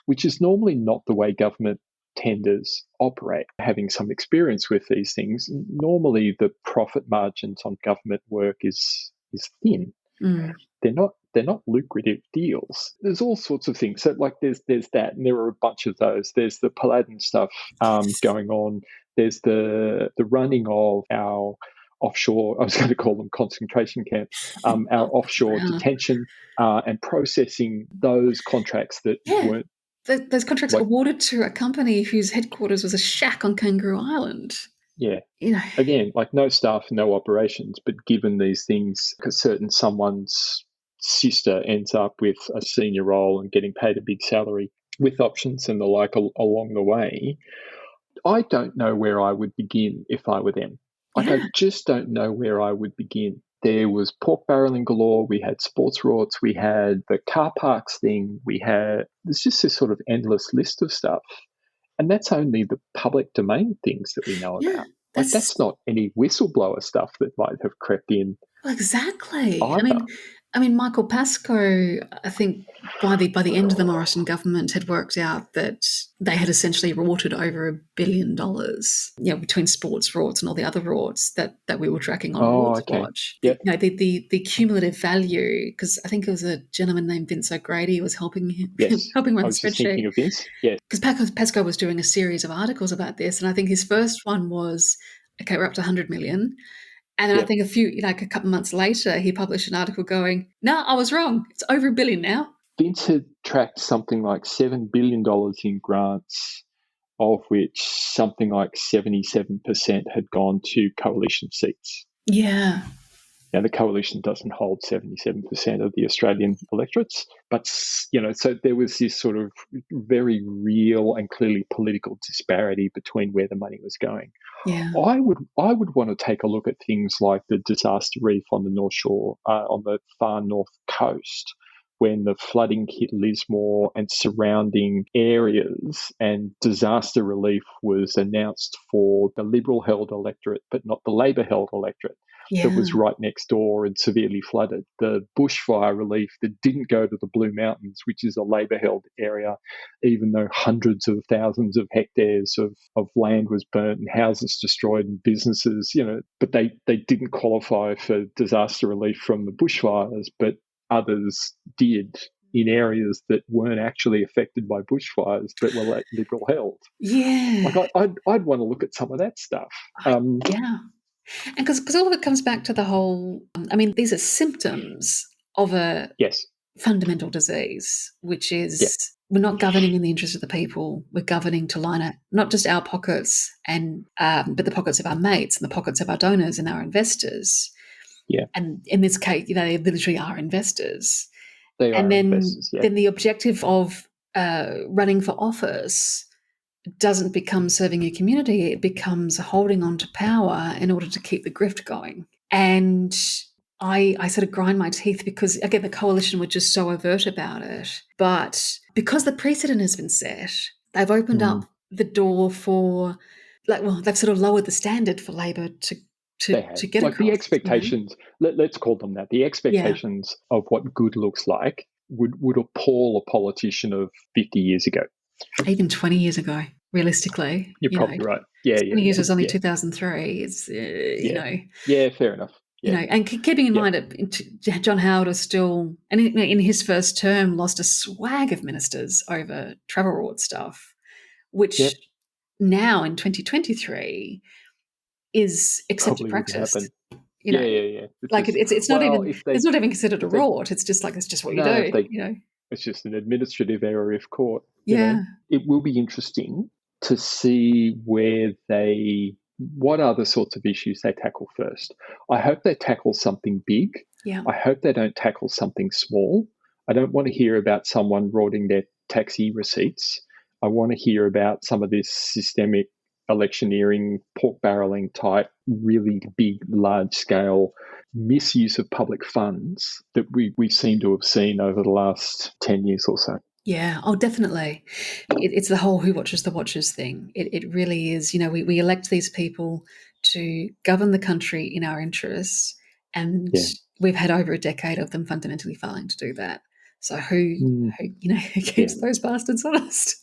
which is normally not the way government tenders operate. Having some experience with these things, normally the profit margins on government work is thin. Mm. They're not lucrative deals. There's all sorts of things. So like there's that, and there are a bunch of those. There's the Paladin stuff going on. There's the running of our offshore, I was going to call them concentration camps, our offshore Wow. detention and processing those contracts that Yeah, weren't those contracts like, awarded to a company whose headquarters was a shack on Kangaroo Island. yeah, You know, again, like no staff, no operations, but given these things, because certain someone's sister ends up with a senior role and getting paid a big salary with options and the like along the way, I don't know where I would begin if I were them. Like, I yeah, just don't know where I would begin. There was pork barreling galore. We had sports rorts. We had the car parks thing. There's just this sort of endless list of stuff. And that's only the public domain things that we know yeah. about. Like, That's that's not any whistleblower stuff that might have crept in Exactly. I either. mean, I mean, Michael Pascoe, I think by the end of the Morrison government had worked out that they had essentially rorted over $1 billion, between sports rorts and all the other rorts that we were tracking on Oh, Rewards okay. Watch. Yep. The cumulative value, because I think it was a gentleman named Vince O'Grady who was helping him, Yes. helping run I the was just thinking spreadsheet. of Vince. Yes. Because Pascoe was doing a series of articles about this, and I think his first one was, okay, we're up to 100 million. And then I Yep. think a couple of months later, he published an article going, no, I was wrong. It's over $1 billion now. Vince had tracked something like $7 billion in grants, of which something like 77% had gone to coalition seats. Yeah. Now, the coalition doesn't hold 77% of the Australian electorates, but, so there was this sort of very real and clearly political disparity between where the money was going. Yeah. I would want to take a look at things like the disaster relief on the North Shore, on the far north coast, when the flooding hit Lismore and surrounding areas, and disaster relief was announced for the Liberal-held electorate, but not the Labor-held electorate. Yeah. That was right next door and severely flooded. The bushfire relief that didn't go to the Blue Mountains, which is a Labor-held area, even though hundreds of thousands of hectares of land was burnt and houses destroyed and businesses, but they didn't qualify for disaster relief from the bushfires, but others did in areas that weren't actually affected by bushfires but were Liberal held. Yeah. Like I'd want to look at some of that stuff. Yeah. And because all of it comes back to the whole, these are symptoms of a Yes. fundamental disease, which is Yeah. we're not governing in the interest of the people. We're governing to line up not just our pockets but the pockets of our mates and the pockets of our donors and our investors. Yeah. And in this case, they literally are investors. They And are investors, yeah. then the objective of running for office doesn't become serving your community. It becomes holding on to power in order to keep the grift going. And I sort of grind my teeth because, again, the coalition were just so overt about it. But because the precedent has been set, they've opened up the door for, they've sort of lowered the standard for Labor to get like across. the expectations, let's call them that. The expectations of what good looks like would appall a politician of 50 years ago. Even 20 years ago, realistically. You're probably right. Yeah, 20 years is only 2003. It's, Yeah, fair enough. Yeah. And keeping in mind that John Howard is still, and in his first term, lost a swag of ministers over travel reward stuff, which now in 2023 is accepted probably practice. wouldn't happen. Yeah. It's not even considered a reward. It's just it's just what you do. It's just an administrative error if caught. Yeah. It will be interesting to see what are the sorts of issues they tackle first. I hope they tackle something big. Yeah. I hope they don't tackle something small. I don't want to hear about someone rorting their taxi receipts. I want to hear about some of this systemic electioneering, pork barreling type, really big, large-scale misuse of public funds that we seem to have seen over the last 10 years or so. Yeah, definitely. It's the whole who watches the watchers thing. It really is. We elect these people to govern the country in our interests, and we've had over a decade of them fundamentally failing to do that. So who keeps those bastards honest?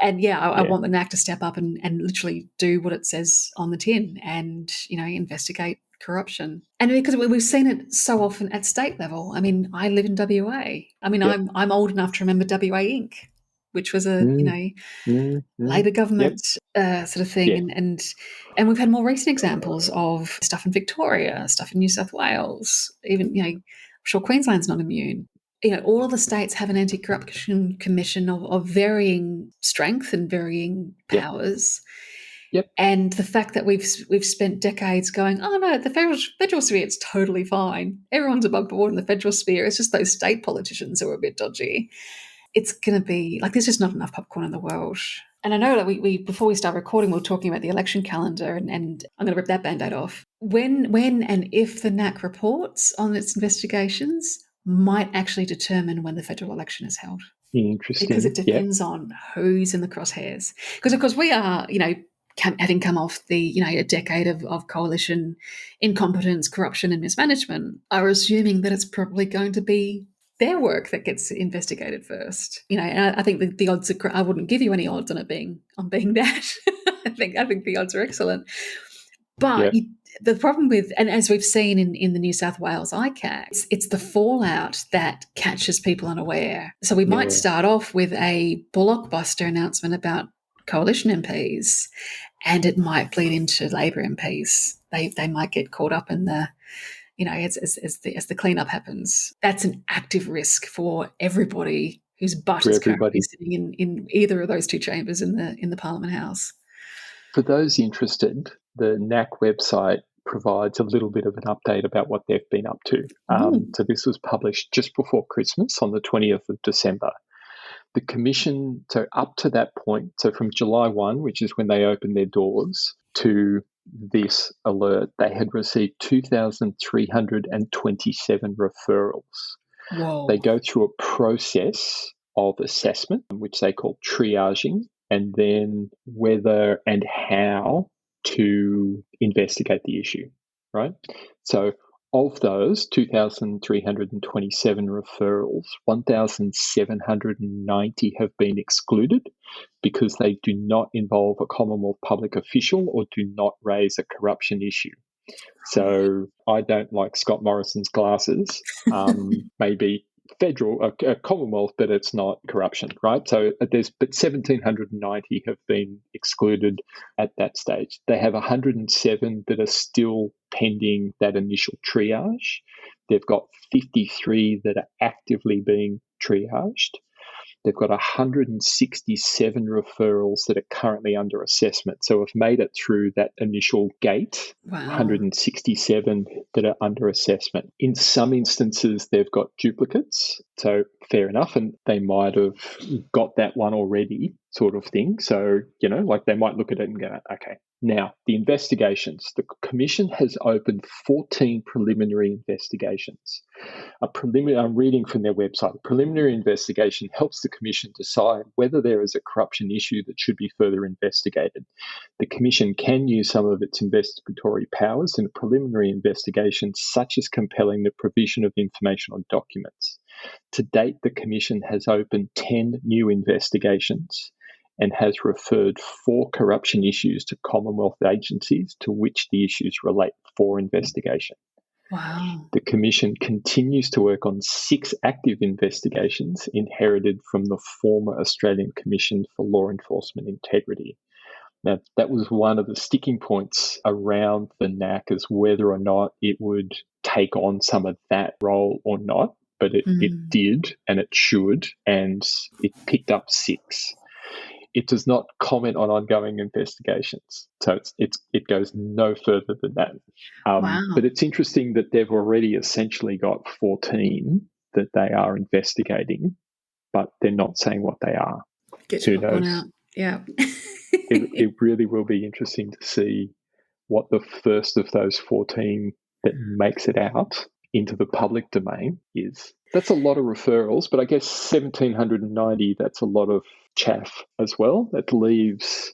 And I want the NAC to step up and literally do what it says on the tin and, investigate corruption. And because we've seen it so often at state level. I mean, I live in WA. I mean, I'm old enough to remember WA Inc., which was a, Labor government sort of thing. And we've had more recent examples of stuff in Victoria, stuff in New South Wales, even, I'm sure Queensland's not immune. All of the states have an anti-corruption commission of varying strength and varying powers. Yep. And the fact that we've spent decades going, oh no, the federal sphere is totally fine. Everyone's above board in the federal sphere. It's just those state politicians who are a bit dodgy. It's going to be there's just not enough popcorn in the world. And I know that we before we start recording, we were talking about the election calendar, and I'm going to rip that Band-Aid off. When and if the NAC reports on its investigations might actually determine when the federal election is held. Interesting. Because it depends on who's in the crosshairs. Because, of course, we are, having come off the, a decade of coalition incompetence, corruption and mismanagement, are assuming that it's probably going to be their work that gets investigated first. And I think the odds are. I wouldn't give you any odds on it being that. I think the odds are excellent. But Yeah, the problem with, and as we've seen in the New South Wales ICAC, it's the fallout that catches people unaware. So we might yeah. start off with a blockbuster announcement about coalition MPs, and it might bleed into Labor MPs. They might get caught up in the, as the cleanup happens. That's an active risk for everybody whose butt For is currently everybody. sitting in either of those two chambers in the Parliament House. For those interested, the NAC website provides a little bit of an update about what they've been up to. So this was published just before Christmas on the 20th of December. The Commission, so up to that point, so from July 1, which is when they opened their doors, to this alert, they had received 2,327 referrals. Whoa. They go through a process of assessment, which they call triaging, and then whether and how to investigate the issue, right? So of those 2,327 referrals, 1,790 have been excluded because they do not involve a Commonwealth public official or do not raise a corruption issue. So I don't like Scott Morrison's glasses. Maybe federal, Commonwealth, but it's not corruption, right? So but 1,790 have been excluded at that stage. They have 107 that are still pending that initial triage. They've got 53 that are actively being triaged. They've got 167 referrals that are currently under assessment. So we've made it through that initial gate. Wow. 167 that are under assessment. In some instances, they've got duplicates. So fair enough. And they might have got that one already, sort of thing. So, like they might look at it and go, okay. Now, the investigations. The Commission has opened 14 preliminary investigations. I'm reading from their website. A preliminary investigation helps the Commission decide whether there is a corruption issue that should be further investigated. The Commission can use some of its investigatory powers in a preliminary investigation, such as compelling the provision of information on documents. To date, the Commission has opened 10 new investigations and has referred 4 corruption issues to Commonwealth agencies to which the issues relate for investigation. Wow. The Commission continues to work on 6 active investigations inherited from the former Australian Commission for Law Enforcement Integrity. Now, that was one of the sticking points around the NAC, as whether or not it would take on some of that role or not, but it did, and it should, and it picked up 6. It does not comment on ongoing investigations, so it goes no further than that. Wow. But it's interesting that they've already essentially got 14 that they are investigating, but they're not saying what they are. Get Who your popcorn knows? out. Yeah. It really will be interesting to see what the first of those 14 that makes it out into the public domain is. That's a lot of referrals, but I guess 1,790, that's a lot of chaff as well. That leaves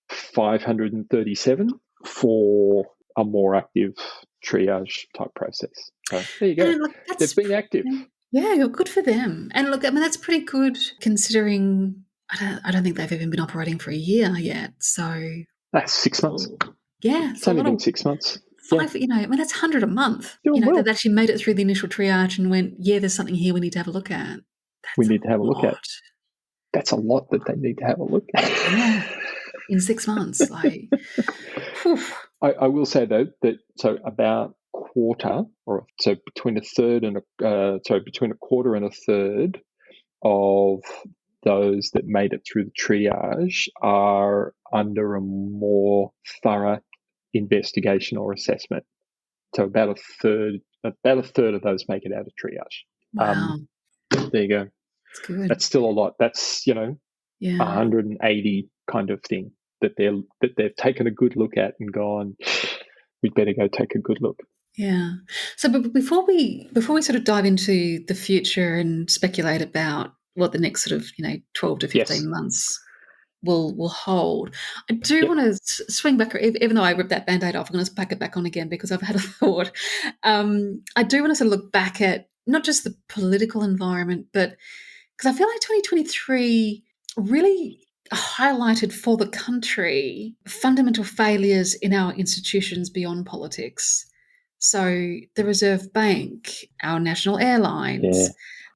537 for a more active triage type process. So there you go. And look, They've been active. Yeah, you're good for them. And look, I mean, that's pretty good considering I don't think they've even been operating for a year yet. So That's 6 months. Yeah, It's only been 6 months. Five, I mean, that's 100 a month. Doing well. They've actually made it through the initial triage and went, yeah, there's something here we need to have a look at. We need to have a look at. That's a lot that they need to have a look at. Yeah, in 6 months. I will say though that about quarter, or so between a quarter and a third of those that made it through the triage are under a more thorough investigation or assessment. So about a third of those make it out of triage. Wow. There you go. That's good. That's still a lot. That's 180 kind of thing that they've taken a good look at and gone, we'd better go take a good look. Yeah. So, but before we sort of dive into the future and speculate about what the next sort of 12 to 15 months will hold, I do want to swing back. Even though I ripped that Band-Aid off, I'm going to pack it back on again because I've had a thought. I do want to sort of look back at not just the political environment, but because I feel like 2023 really highlighted for the country fundamental failures in our institutions beyond politics. So the Reserve Bank, our national Yeah. airlines,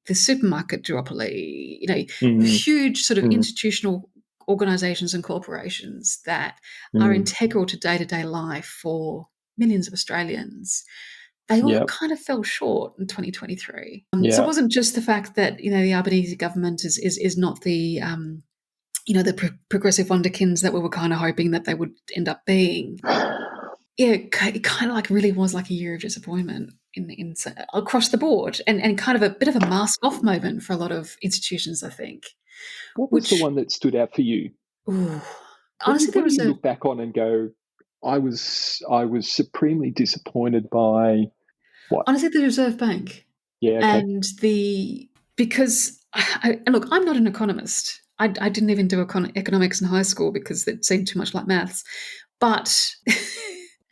the supermarket duopoly, Mm, huge sort of mm, institutional organizations and corporations that are mm. integral to day-to-day life for millions of Australians. They all Yep. kind of fell short in 2023. So it Yeah. wasn't just the fact that the Albanese government is not the the progressive wonderkins that we were kind of hoping that they would end up being. Yeah, it kind of like really was like a year of disappointment in across the board, and kind of a bit of a mask off moment for a lot of institutions, I think. What was the Which, one that stood out for you? ooh, What do you honestly, what there do was you a look back on and go, I was supremely disappointed by what? honestly the Reserve Bank. Yeah, okay. And because and look, I'm not an economist. I didn't even do economics in high school because it seemed too much like maths. But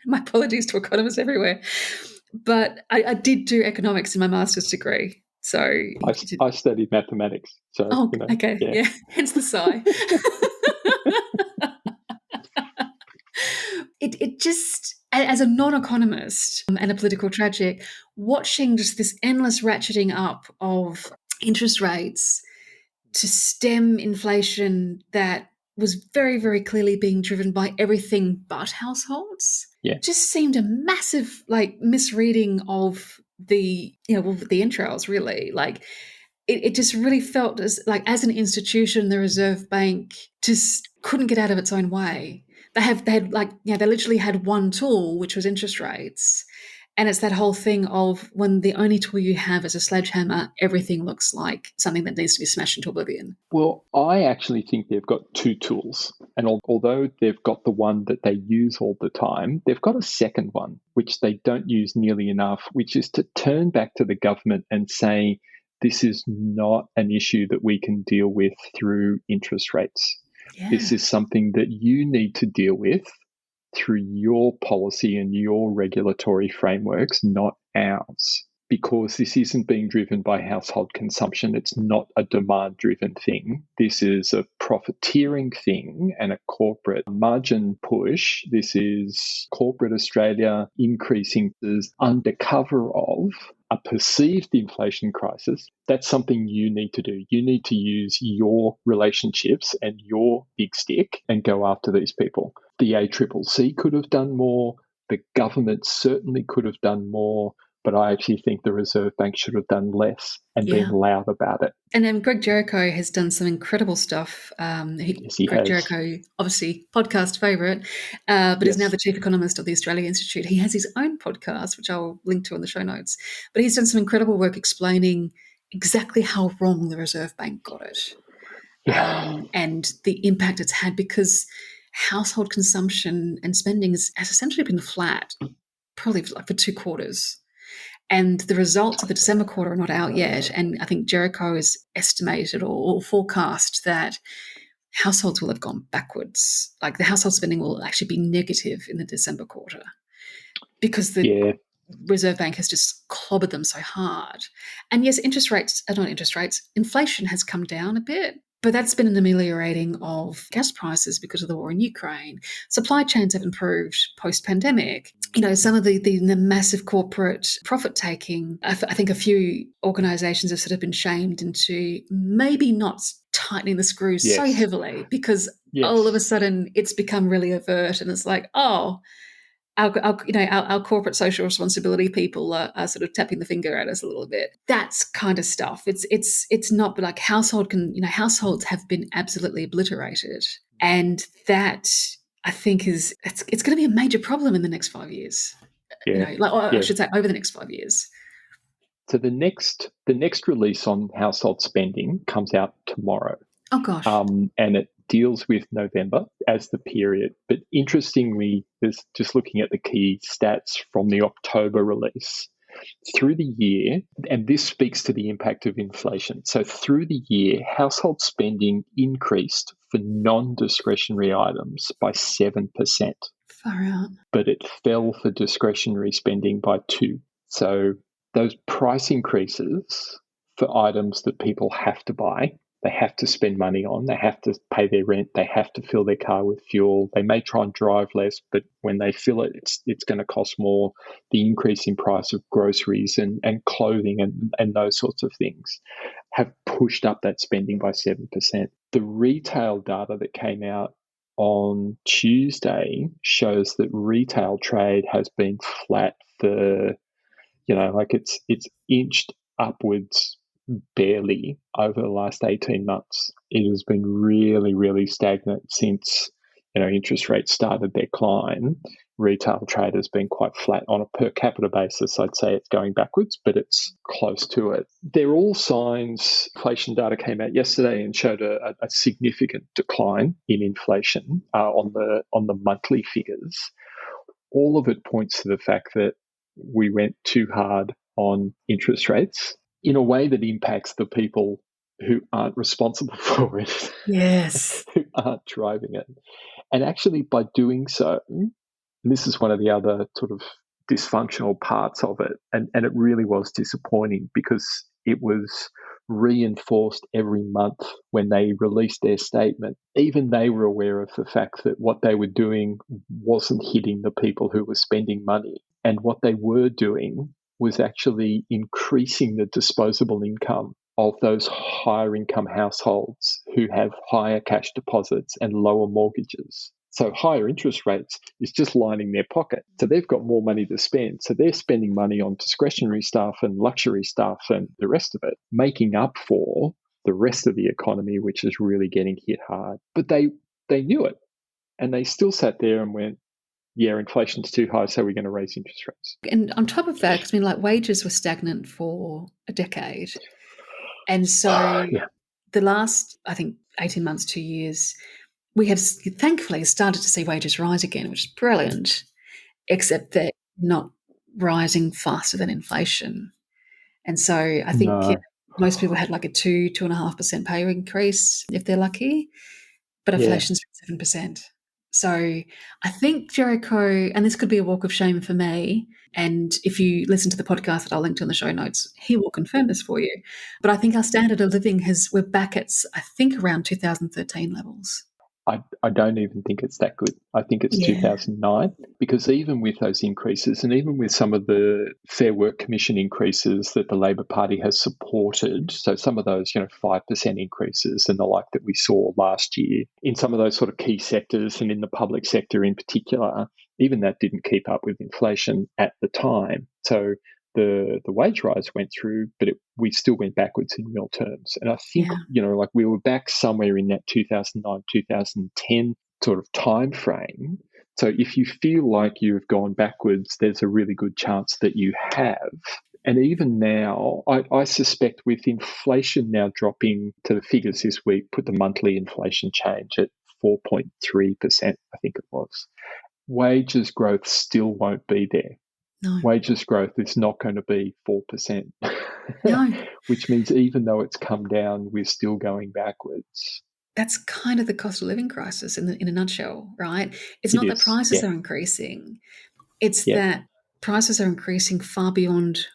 my apologies to economists everywhere. But I did do economics in my master's degree. So I studied mathematics, so oh, okay, yeah. yeah. Hence the sigh. It just, as a non-economist and a political tragic, watching just this endless ratcheting up of interest rates to stem inflation that was very, very clearly being driven by everything but households Yeah. just seemed a massive like misreading of the entrails, really. Like it just really felt as an institution, the Reserve Bank just couldn't get out of its own way. They had like they literally had one tool, which was interest rates. And it's that whole thing of when the only tool you have is a sledgehammer, everything looks like something that needs to be smashed into oblivion. Well, I actually think they've got two tools. And although they've got the one that they use all the time, they've got a second one, which they don't use nearly enough, which is to turn back to the government and say, this is not an issue that we can deal with through interest rates. This Yeah. is something that you need to deal with through your policy and your regulatory frameworks, not ours. Because this isn't being driven by household consumption. It's not a demand driven thing. This is a profiteering thing and a corporate margin push. This is corporate Australia increasing under cover of a perceived inflation crisis. That's something you need to do. You need to use your relationships and your big stick and go after these people. The ACCC could have done more. The government certainly could have done more. But I actually think the Reserve Bank should have done less and been Yeah. loud about it. And then Greg Jericho has done some incredible stuff. Yes, he Greg has. Jericho, obviously podcast favourite, but is now Yes. the chief economist of the Australia Institute. He has his own podcast, which I'll link to in the show notes. But he's done some incredible work explaining exactly how wrong the Reserve Bank got it, Yeah. and the impact it's had, because household consumption and spending has essentially been flat, probably like for 2 quarters. And the results of the December quarter are not out yet. And I think Jericho has estimated or forecast that households will have gone backwards. Like the household spending will actually be negative in the December quarter because the Yeah. Reserve Bank has just clobbered them so hard. And yes, inflation has come down a bit, but that's been an ameliorating of gas prices because of the war in Ukraine. Supply chains have improved post-pandemic. Some of the massive corporate profit taking, I think a few organisations have sort of been shamed into maybe not tightening the screws so Yes. heavily, because all of a Yes. sudden it's become really overt, and it's like, oh, our corporate social responsibility people are sort of tapping the finger at us a little bit. That's kind of stuff. It's not like households have been absolutely obliterated, and that, I think, it's going to be a major problem in the next 5 years. Yeah. Or I Yeah. should say over the next 5 years. So the next release on household spending comes out tomorrow. Oh gosh. And it deals with November as the period. But interestingly, there's just looking at the key stats from the October release. Through the year, and this speaks to the impact of inflation. So through the year, household spending increased for non-discretionary items by 7%, Far out. but it fell for discretionary spending by 2%. So those price increases for items that people have to buy, they have to spend money on, they have to pay their rent, they have to fill their car with fuel, they may try and drive less, but when they fill it, it's going to cost more. The increase in price of groceries and clothing and those sorts of things have pushed up that spending by 7%. The retail data that came out on Tuesday shows that retail trade has been flat for, it's inched upwards barely over the last 18 months. It has been really, really stagnant since, interest rates started their climb. Retail trade has been quite flat on a per capita basis. I'd say it's going backwards, but it's close to it. They're all signs. Inflation data came out yesterday and showed a significant decline in inflation on the monthly figures. All of it points to the fact that we went too hard on interest rates in a way that impacts the people who aren't responsible for it, Yes. who aren't driving it. And actually, by doing so, and this is one of the other sort of dysfunctional parts of it, and it really was disappointing because it was reinforced every month when they released their statement. Even they were aware of the fact that what they were doing wasn't hitting the people who were spending money. And what they were doing was actually increasing the disposable income of those higher income households who have higher cash deposits and lower mortgages. So higher interest rates is just lining their pocket. So they've got more money to spend. So they're spending money on discretionary stuff and luxury stuff and the rest of it, making up for the rest of the economy, which is really getting hit hard. But they knew it, and they still sat there and went, yeah, inflation's too high, so we're going to raise interest rates. And on top of that, because wages were stagnant for a decade. And so Yeah. the last, I think, 18 months, 2 years, we have thankfully started to see wages rise again, which is brilliant, except they're not rising faster than inflation. And so I think No. most people had like a 2.5% pay increase if they're lucky, but Yeah. inflation's 7%. So I think Jericho, and this could be a walk of shame for me, and if you listen to the podcast that I'll link to in the show notes, he will confirm this for you. But I think our standard of living we're back at, I think, around 2013 levels. I don't even think it's that good. I think it's Yeah. 2009, because even with those increases and even with some of the Fair Work Commission increases that the Labor Party has supported, so some of those, 5% increases and the like that we saw last year in some of those sort of key sectors and in the public sector in particular, even that didn't keep up with inflation at the time. So the wage rise went through, but we still went backwards in real terms. And I think, we were back somewhere in that 2009, 2010 sort of time frame. So if you feel like you've gone backwards, there's a really good chance that you have. And even now, I suspect with inflation now dropping to the figures this week, put the monthly inflation change at 4.3%, I think it was. Wages growth still won't be there. No. Wages growth is not going to be 4%. No. Which means even though it's come down, we're still going backwards. That's kind of the cost of living crisis in a nutshell, right? It's It not that is, prices yeah. are increasing. It's Yeah. that prices are increasing far beyond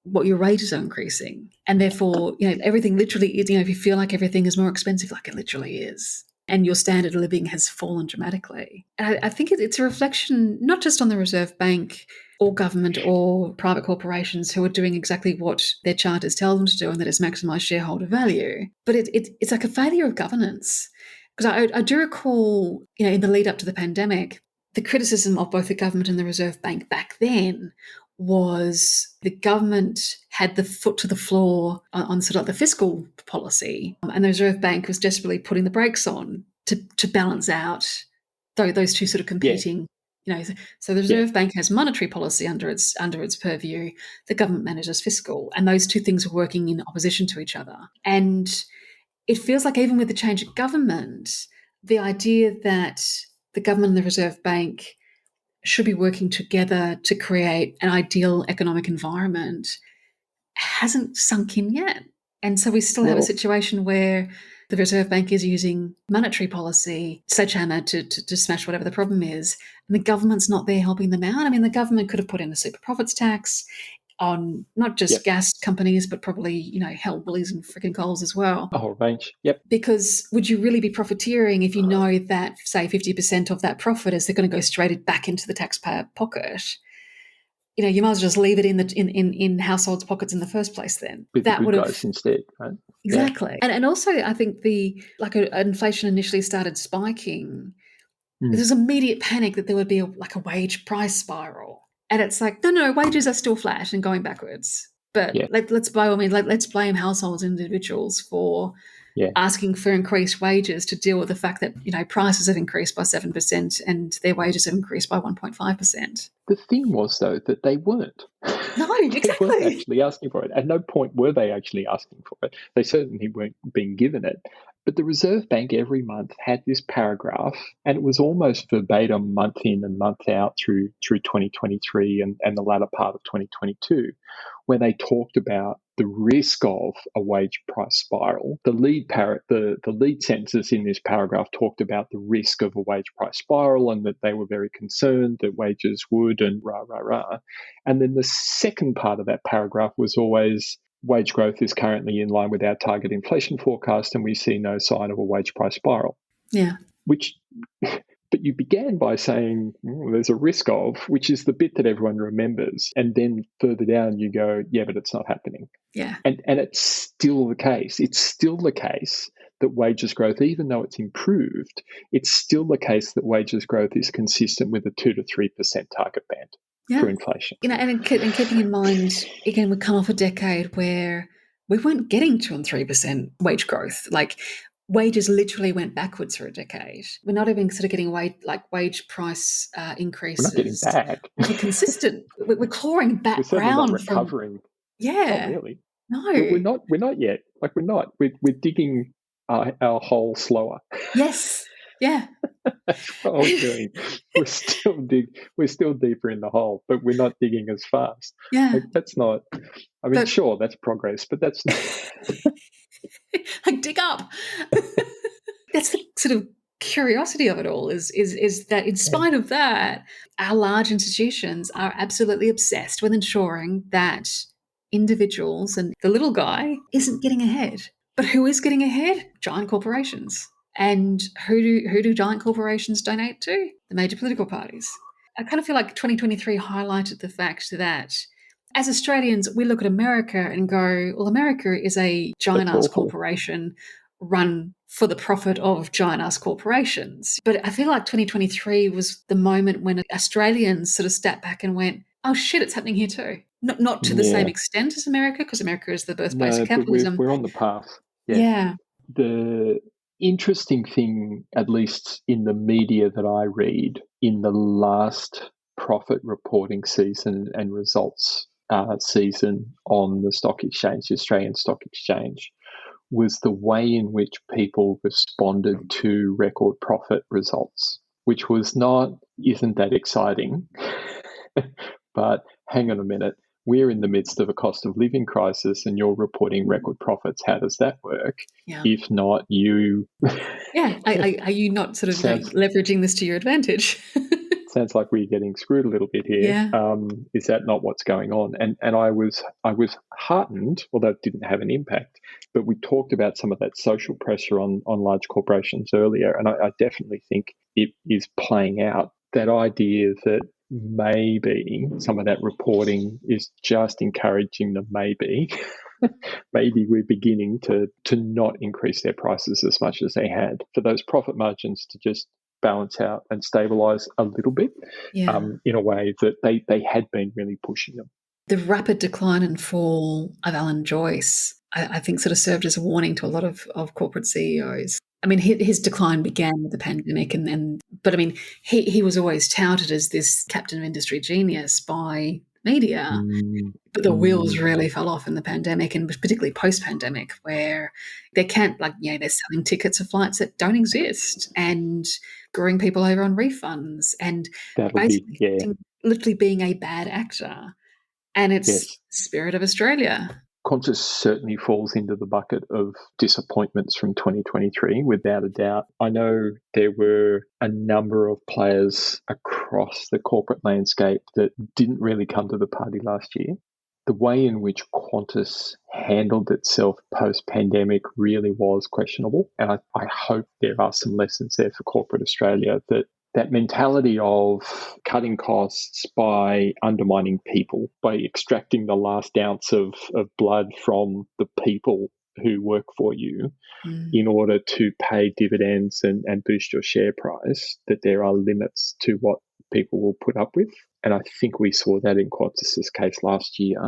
what your wages are increasing. And therefore, everything literally is, if you feel like everything is more expensive, like it literally is, and your standard of living has fallen dramatically. And I think it's a reflection not just on the Reserve Bank or government or private corporations who are doing exactly what their charters tell them to do, and that is maximise shareholder value, but it's like a failure of governance. Because I do recall, in the lead up to the pandemic, the criticism of both the government and the Reserve Bank back then was the government had the foot to the floor on sort of the fiscal policy, and the Reserve Bank was desperately putting the brakes on to balance out those two sort of competing. So the Reserve Bank has monetary policy under its purview. The government manages fiscal, and those two things are working in opposition to each other. And it feels like even with the change of government, the idea that the government and the Reserve Bank should be working together to create an ideal economic environment hasn't sunk in yet. And so we still have a situation where the Reserve Bank is using monetary policy, sledgehammer, to smash whatever the problem is, and the government's not there helping them out. I mean, the government could have put in a super profits tax. on not just Yep. gas companies, but probably, hell, Woolies and freaking Coles as well. A whole range. Yep. Because would you really be profiteering if you know that, say, 50% of that profit is they're going to go straight back into the taxpayer pocket? You might as well just leave it in households' pockets in the first place then. With the That good would have guys instead, right? exactly. And also I think inflation initially started spiking. Mm. There's immediate panic that there would be a wage price spiral. And it's like, no, wages are still flat and going backwards. But Yeah. let's by all means, let's blame households and individuals for Yeah. asking for increased wages to deal with the fact that, prices have increased by 7% and their wages have increased by 1.5%. The thing was, though, that they weren't. No, They weren't exactly. actually asking for it. At no point were they actually asking for it. They certainly weren't being given it. But the Reserve Bank every month had this paragraph, and it was almost verbatim month in and month out through 2023 and the latter part of 2022, where they talked about the risk of a wage price spiral. The lead sentences in this paragraph talked about the risk of a wage price spiral and that they were very concerned that wages would and rah, rah, rah. And then the second part of that paragraph was always wage growth is currently in line with our target inflation forecast and we see no sign of a wage price spiral. Yeah. Which, but you began by saying there's a risk of, which is the bit that everyone remembers. And then further down you go, yeah, but it's not happening. Yeah. And it's still the case. It's still the case that wages growth, even though it's improved, it's still the case that wages growth is consistent with a 2 to 3% target band. Yeah. For inflation. And keeping in mind, again, we come off a decade where we weren't getting 2 and 3% wage growth. Like wages literally went backwards for a decade. We're not even sort of getting wage price increases. We're not getting back. We're consistent. We're clawing back. We're certainly not ground recovering. Yeah. Not really. No. We're not yet. We're not. We're digging our hole slower. Yes. Yeah. That's what we're doing. We're still deeper in the hole, but we're not digging as fast. Yeah. That's not. I mean, sure, that's progress, but that's dig up. That's the sort of curiosity of it all. Is that in spite of that, our large institutions are absolutely obsessed with ensuring that individuals and the little guy isn't getting ahead. But who is getting ahead? Giant corporations. And who do giant corporations donate to? The major political parties. I kind of feel like 2023 highlighted the fact that as Australians, we look at America and go, well, America is a giant-ass corporation run for the profit of giant-ass corporations. But I feel like 2023 was the moment when Australians sort of stepped back and went, oh shit, it's happening here too. Not to the same extent as America, because America is the birthplace of capitalism. But we're on the path. Yeah. The interesting thing, at least in the media that I read, in the last profit reporting season and results season on the stock exchange, the Australian Stock Exchange, was the way in which people responded to record profit results, which was not, isn't that exciting? But hang on a minute, we're in the midst of a cost of living crisis and you're reporting record profits. How does that work? Yeah. If not, you... Yeah, are you not sort of leveraging this to your advantage? Sounds like we're getting screwed a little bit here. Yeah. Is that not what's going on? And I was heartened, although it didn't have an impact, but we talked about some of that social pressure on large corporations earlier, and I definitely think it is playing out. That idea that maybe some of that reporting is just encouraging them maybe we're beginning to not increase their prices as much as they had, for those profit margins to just balance out and stabilize a little bit, in a way that they had been really pushing them. The rapid decline and fall of Alan Joyce, I think, sort of served as a warning to a lot of corporate CEOs. I mean, his decline began with the pandemic, but I mean, he was always touted as this captain of industry genius by media. But the wheels really fell off in the pandemic, and particularly post-pandemic, where they can't, they're selling tickets of flights that don't exist and screwing people over on refunds and literally being a bad actor. And it's the spirit of Australia. Qantas certainly falls into the bucket of disappointments from 2023, without a doubt. I know there were a number of players across the corporate landscape that didn't really come to the party last year. the way in which Qantas handled itself post-pandemic really was questionable. And I hope there are some lessons there for corporate Australia, that mentality of cutting costs by undermining people, by extracting the last ounce of blood from the people who work for you in order to pay dividends and boost your share price, that there are limits to what people will put up with. And I think we saw that in Qantas's case last year.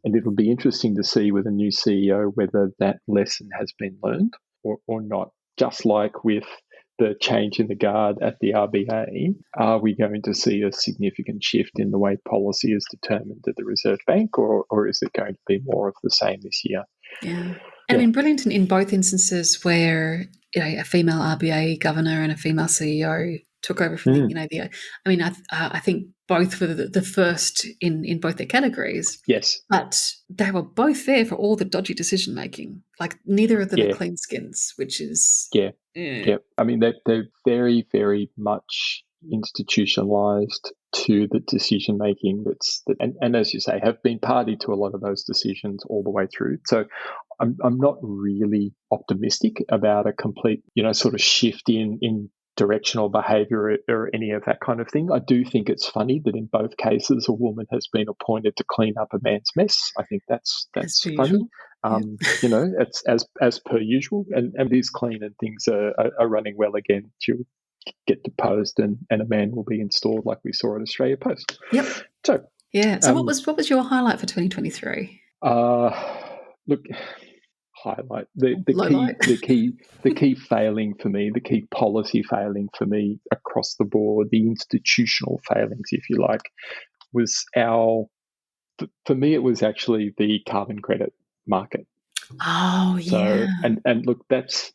And it'll be interesting to see with a new CEO whether that lesson has been learned or not. Just like with the change in the guard at the RBA, are we going to see a significant shift in the way policy is determined at the Reserve Bank, or is it going to be more of the same this year? Yeah. And I mean, brilliant in both instances where a female RBA governor and a female CEO took over from I think both were the first in both their categories. Yes. But they were both there for all the dodgy decision making. Like neither of them are clean skins, which is I mean, they're very, very much institutionalized to the decision making and as you say, have been party to a lot of those decisions all the way through. So I'm not really optimistic about a complete, sort of shift in directional behaviour or any of that kind of thing. I do think it's funny that in both cases a woman has been appointed to clean up a man's mess. I think that's funny. It's as per usual, and it is clean and things are running well again. She'll get deposed and a man will be installed like we saw at Australia Post. Yep. So what was your highlight for 2023? Look, highlight the key failing for me, the key policy failing for me across the board, the institutional failings, if you like, was for me it was actually the carbon credit market. Oh yeah. So and look, there's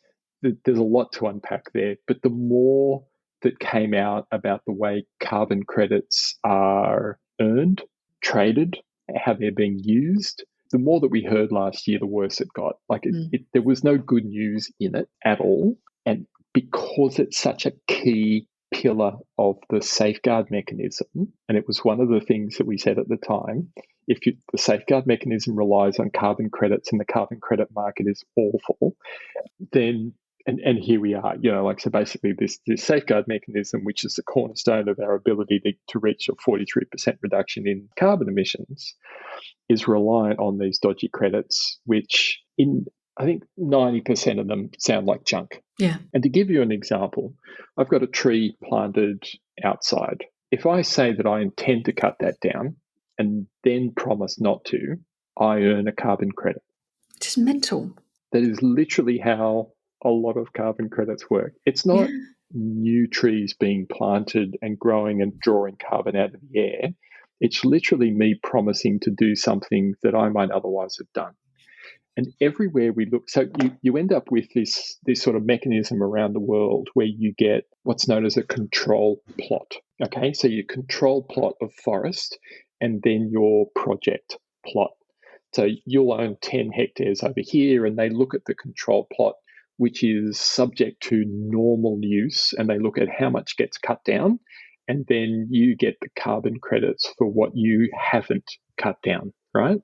a lot to unpack there, but the more that came out about the way carbon credits are earned, traded, how they're being used, the more that we heard last year, the worse it got. Like there was no good news in it at all. And because it's such a key pillar of the safeguard mechanism, and it was one of the things that we said at the time, the safeguard mechanism relies on carbon credits and the carbon credit market is awful, then and here we are, so basically this safeguard mechanism, which is the cornerstone of our ability to reach a 43% reduction in carbon emissions, is reliant on these dodgy credits, which I think 90% of them sound like junk. Yeah. And to give you an example, I've got a tree planted outside. If I say that I intend to cut that down and then promise not to, I earn a carbon credit. Just mental. That is literally how a lot of carbon credits work. It's not new trees being planted and growing and drawing carbon out of the air. It's literally me promising to do something that I might otherwise have done. And everywhere we look, so you end up with this sort of mechanism around the world where you get what's known as a control plot. Okay, so your control plot of forest and then your project plot. So you'll own 10 hectares over here, and they look at the control plot, which is subject to normal use, and they look at how much gets cut down, and then you get the carbon credits for what you haven't cut down, right?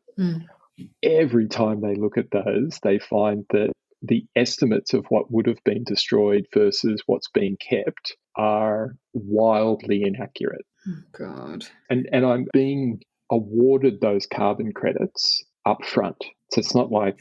Every time they look at those, they find that the estimates of what would have been destroyed versus what's being kept are wildly inaccurate. Oh, God. And I'm being awarded those carbon credits up front. So it's not like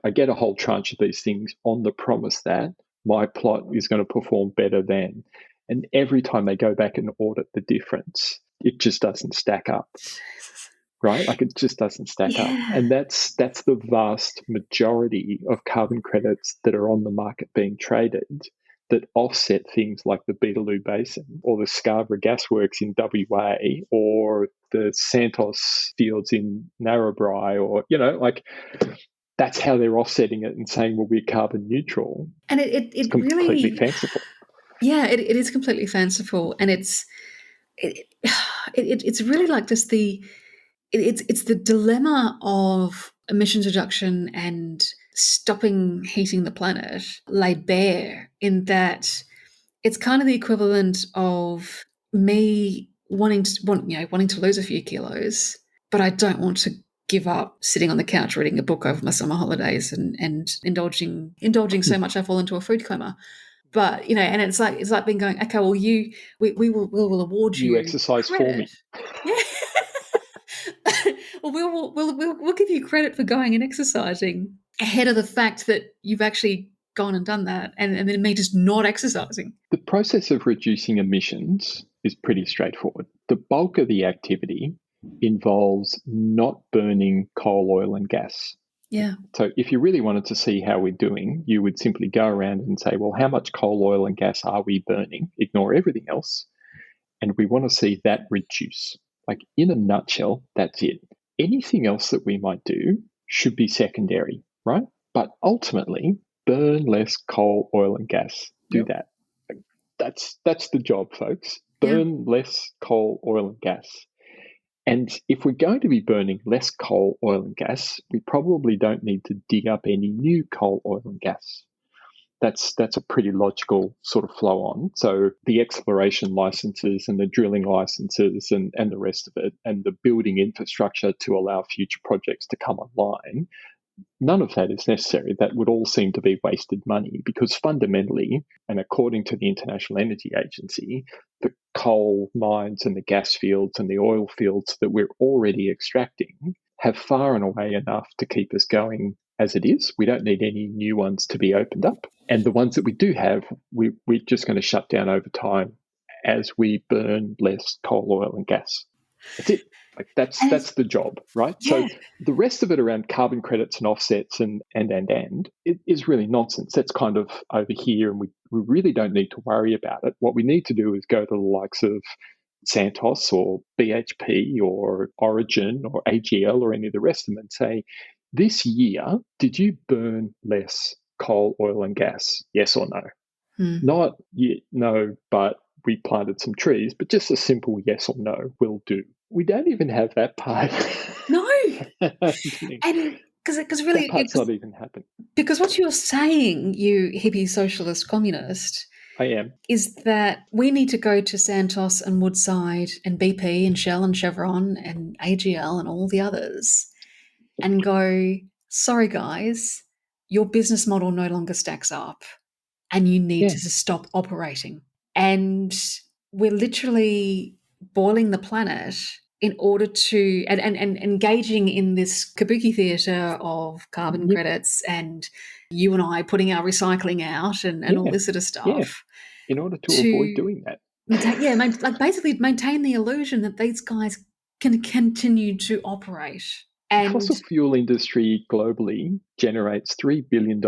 I get a whole tranche of these things on the promise that my plot is going to perform better than. And every time they go back and audit the difference, it just doesn't stack up. Jesus. Right? Like it just doesn't stack up. And that's the vast majority of carbon credits that are on the market being traded that offset things like the Beetaloo Basin or the Scarborough Gasworks in WA or the Santos fields in Narrabri, or, that's how they're offsetting it and saying, well, we're carbon neutral. And it's completely really fanciful. Yeah, it is completely fanciful. And it's really like just it's the dilemma of emissions reduction and stopping heating the planet laid bare, in that it's kind of the equivalent of me wanting to lose a few kilos, but I don't want to give up sitting on the couch reading a book over my summer holidays and indulging so much I fall into a food coma. But and it's like being going, okay, well, we will award You you exercise for credit. me. Yeah. Well, we'll give you credit for going and exercising ahead of the fact that you've actually gone and done that, and then me just not exercising. The process of reducing emissions is pretty straightforward. The bulk of the activity involves not burning coal, oil, and gas. Yeah. So if you really wanted to see how we're doing, you would simply go around and say, well, how much coal, oil, and gas are we burning? Ignore everything else. And we want to see that reduce. Like, in a nutshell, that's it. Anything else that we might do should be secondary, right? But ultimately, burn less coal, oil, and gas. Do Yep. that. That's the job, folks. Yeah. Burn less coal, oil, and gas. And if we're going to be burning less coal, oil, and gas, we probably don't need to dig up any new coal, oil, and gas. That's a pretty logical sort of flow on. So the exploration licenses and the drilling licenses and the rest of it, and the building infrastructure to allow future projects to come online, none of that is necessary. That would all seem to be wasted money, because fundamentally, and according to the International Energy Agency, the coal mines and the gas fields and the oil fields that we're already extracting have far and away enough to keep us going as it is. We don't need any new ones to be opened up. And the ones that we do have, we're just going to shut down over time as we burn less coal, oil, and gas. That's it. Like, that's the job, right? Yeah. So the rest of it around carbon credits and offsets and it is really nonsense. That's kind of over here, and we really don't need to worry about it. What we need to do is go to the likes of Santos or BHP or Origin or AGL or any of the rest of them and say, this year, did you burn less coal, oil, and gas? Yes or no? Not no, but we planted some trees, but just a simple yes or no will do. We don't even have that part. No. happening. And because really, That part's not even happening. because what you're saying, you hippie socialist communist, I am. is that we need to go to Santos and Woodside and BP and Shell and Chevron and AGL and all the others and go, sorry guys, your business model no longer stacks up and you need Yeah. to stop operating. And we're literally boiling the planet in order to and engaging in this kabuki theatre of carbon Yep. credits and you and I putting our recycling out and all this sort of Yeah. stuff In order to avoid to doing that. like basically maintain the illusion that these guys can continue to operate. The And fossil fuel industry globally generates $3 billion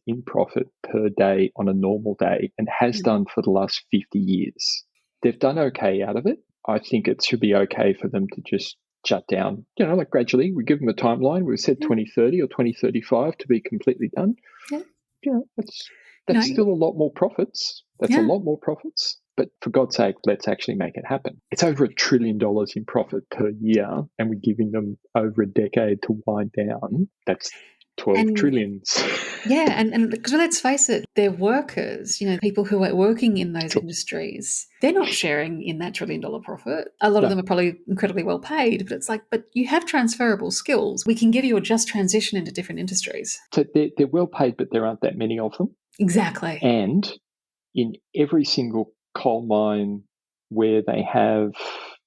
in profit per day on a normal day and has done for the last 50 years. They've done okay out of it. I think it should be okay for them to just shut down, like gradually. We give them a timeline. We've said 2030 or 2035 to be completely done. yeah, That's still a lot more profits. That's a yeah. lot more profits. But for God's sake, let's actually make it happen. It's over $1 trillion in profit per year, and we're giving them over a decade to wind down. That's 12 trillions. Yeah, and because let's face it, they're workers, people who are working in those Sure. industries. They're not sharing in that $1 trillion profit. A lot of them are probably incredibly well paid, but it's like, but you have transferable skills. We can give you a just transition into different industries. So they're well paid, but there aren't that many of them. Exactly. And in every single coal mine where they have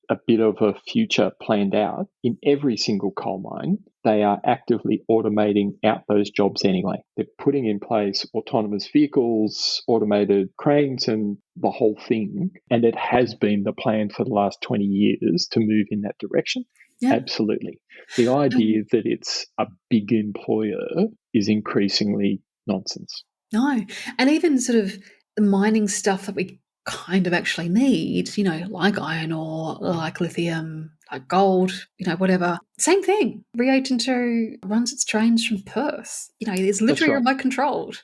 a bit of a future planned out, in every single coal mine, they are actively automating out those jobs anyway. They're putting in place autonomous vehicles, automated cranes, and the whole thing. And it has been the plan for the last 20 years to move in that direction. Yeah. Absolutely. The idea that it's a big employer is increasingly nonsense. No. And even sort of the mining stuff that we kind of actually need, like iron ore, like lithium, like gold, whatever. Same thing. Rio Tinto runs its trains from Perth. It's literally remote controlled.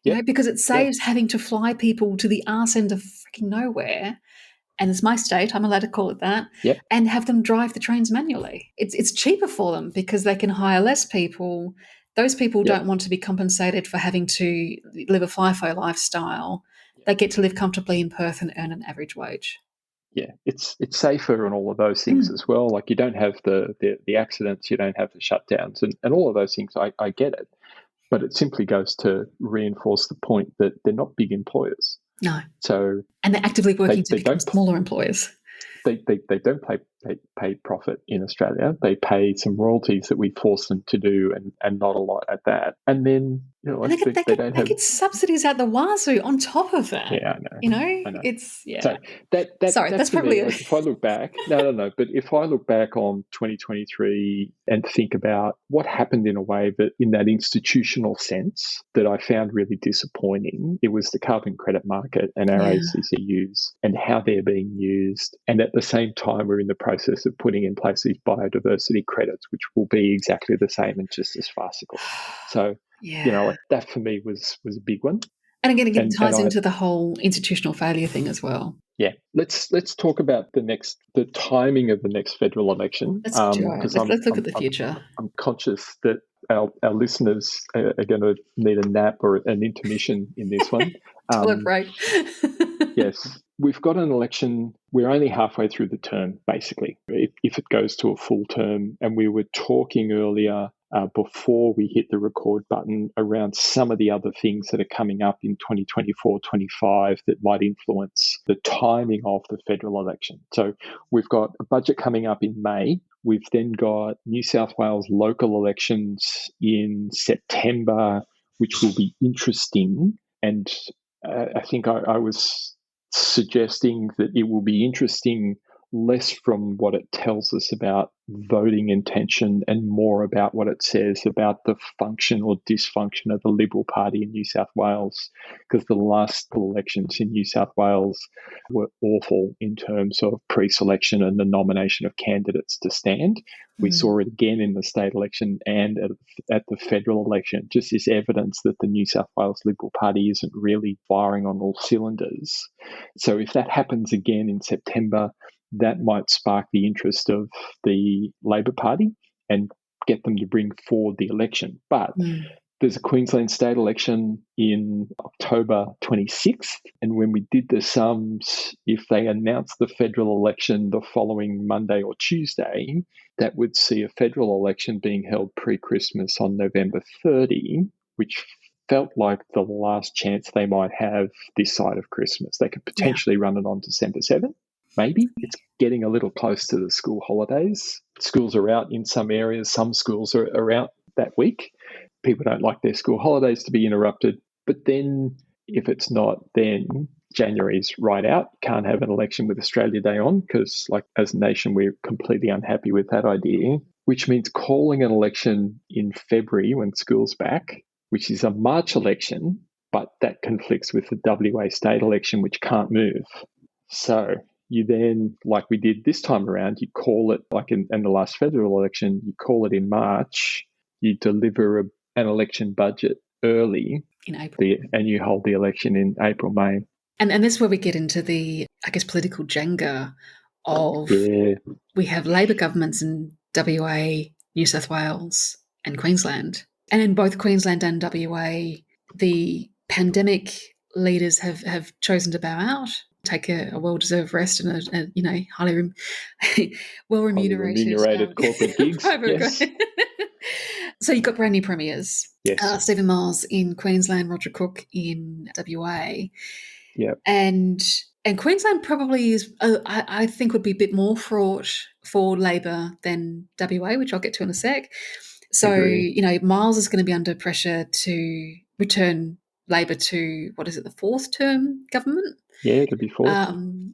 Because it saves having to fly people to the arse end of freaking nowhere. And it's my state, I'm allowed to call it that, and have them drive the trains manually. It's cheaper for them because they can hire less people. Those people don't want to be compensated for having to live a FIFO lifestyle. They get to live comfortably in Perth and earn an average wage. it's safer and all of those things as well. Like you don't have the accidents, you don't have the shutdowns, and all of those things. I get it, but it simply goes to reinforce the point that they're not big employers. No. So and they're actively working to become don't smaller employers. they don't pay profit in Australia. They pay some royalties that we force them to do, and not a lot at that. And then And they get subsidies out the wazoo on top of that. Yeah, I know. It's So that's for probably me. Like if I look back, no. But if I look back on 2023 and think about what happened in a way that, in that institutional sense, that I found really disappointing, it was the carbon credit market and our ACCUs and how they're being used. And at the same time, we're in the process of putting in place these biodiversity credits, which will be exactly the same and just as farcical. So. Like that for me was a big one. And again, it ties into the whole institutional failure thing as well. Yeah, let's talk about the timing of the next federal election. Let's look at the future. I'm conscious that our listeners are going to need a nap or an intermission in this one. Toilet break. Yes, we've got an election. We're only halfway through the term, basically, if it goes to a full term. And we were talking earlier before we hit the record button around some of the other things that are coming up in 2024-25 that might influence the timing of the federal election. So we've got a budget coming up in May. We've then got New South Wales local elections in September, which will be interesting. And I think I was suggesting that it will be interesting less from what it tells us about voting intention and more about what it says about the function or dysfunction of the Liberal Party in New South Wales, because the last elections in New South Wales were awful in terms of pre-selection and the nomination of candidates to stand. We saw it again in the state election and at the federal election, just this evidence that the New South Wales Liberal Party isn't really firing on all cylinders. So if that happens again in September, that might spark the interest of the Labor Party and get them to bring forward the election. But there's a Queensland state election in October 26th. And when we did the sums, if they announced the federal election the following Monday or Tuesday, that would see a federal election being held pre-Christmas on November 30, which felt like the last chance they might have this side of Christmas. They could potentially run it on December 7th. Maybe. It's getting a little close to the school holidays. Schools are out in some areas. Some schools are out that week. People don't like their school holidays to be interrupted. But then if it's not, then January's right out. Can't have an election with Australia Day on because, like, as a nation, we're completely unhappy with that idea, which means calling an election in February when school's back, which is a March election, but that conflicts with the WA state election, which can't move. So you then, like we did this time around, you call it, like in the last federal election, you call it in March, you deliver an election budget early in April, and you hold the election in April, May. And this is where we get into the, I guess, political Jenga of we have Labor governments in WA, New South Wales and Queensland. And in both Queensland and WA, the pandemic leaders have chosen to bow out, take a well-deserved rest and a highly well-remunerated corporate gigs. Yes. So you've got brand new premiers. Yes. Stephen Miles in Queensland, Roger Cook in WA. Yeah. And Queensland probably is, I think, would be a bit more fraught for Labor than WA, which I'll get to in a sec. So, Miles is going to be under pressure to return Labor to, what is it, the fourth term government? Yeah, it'll be fourth.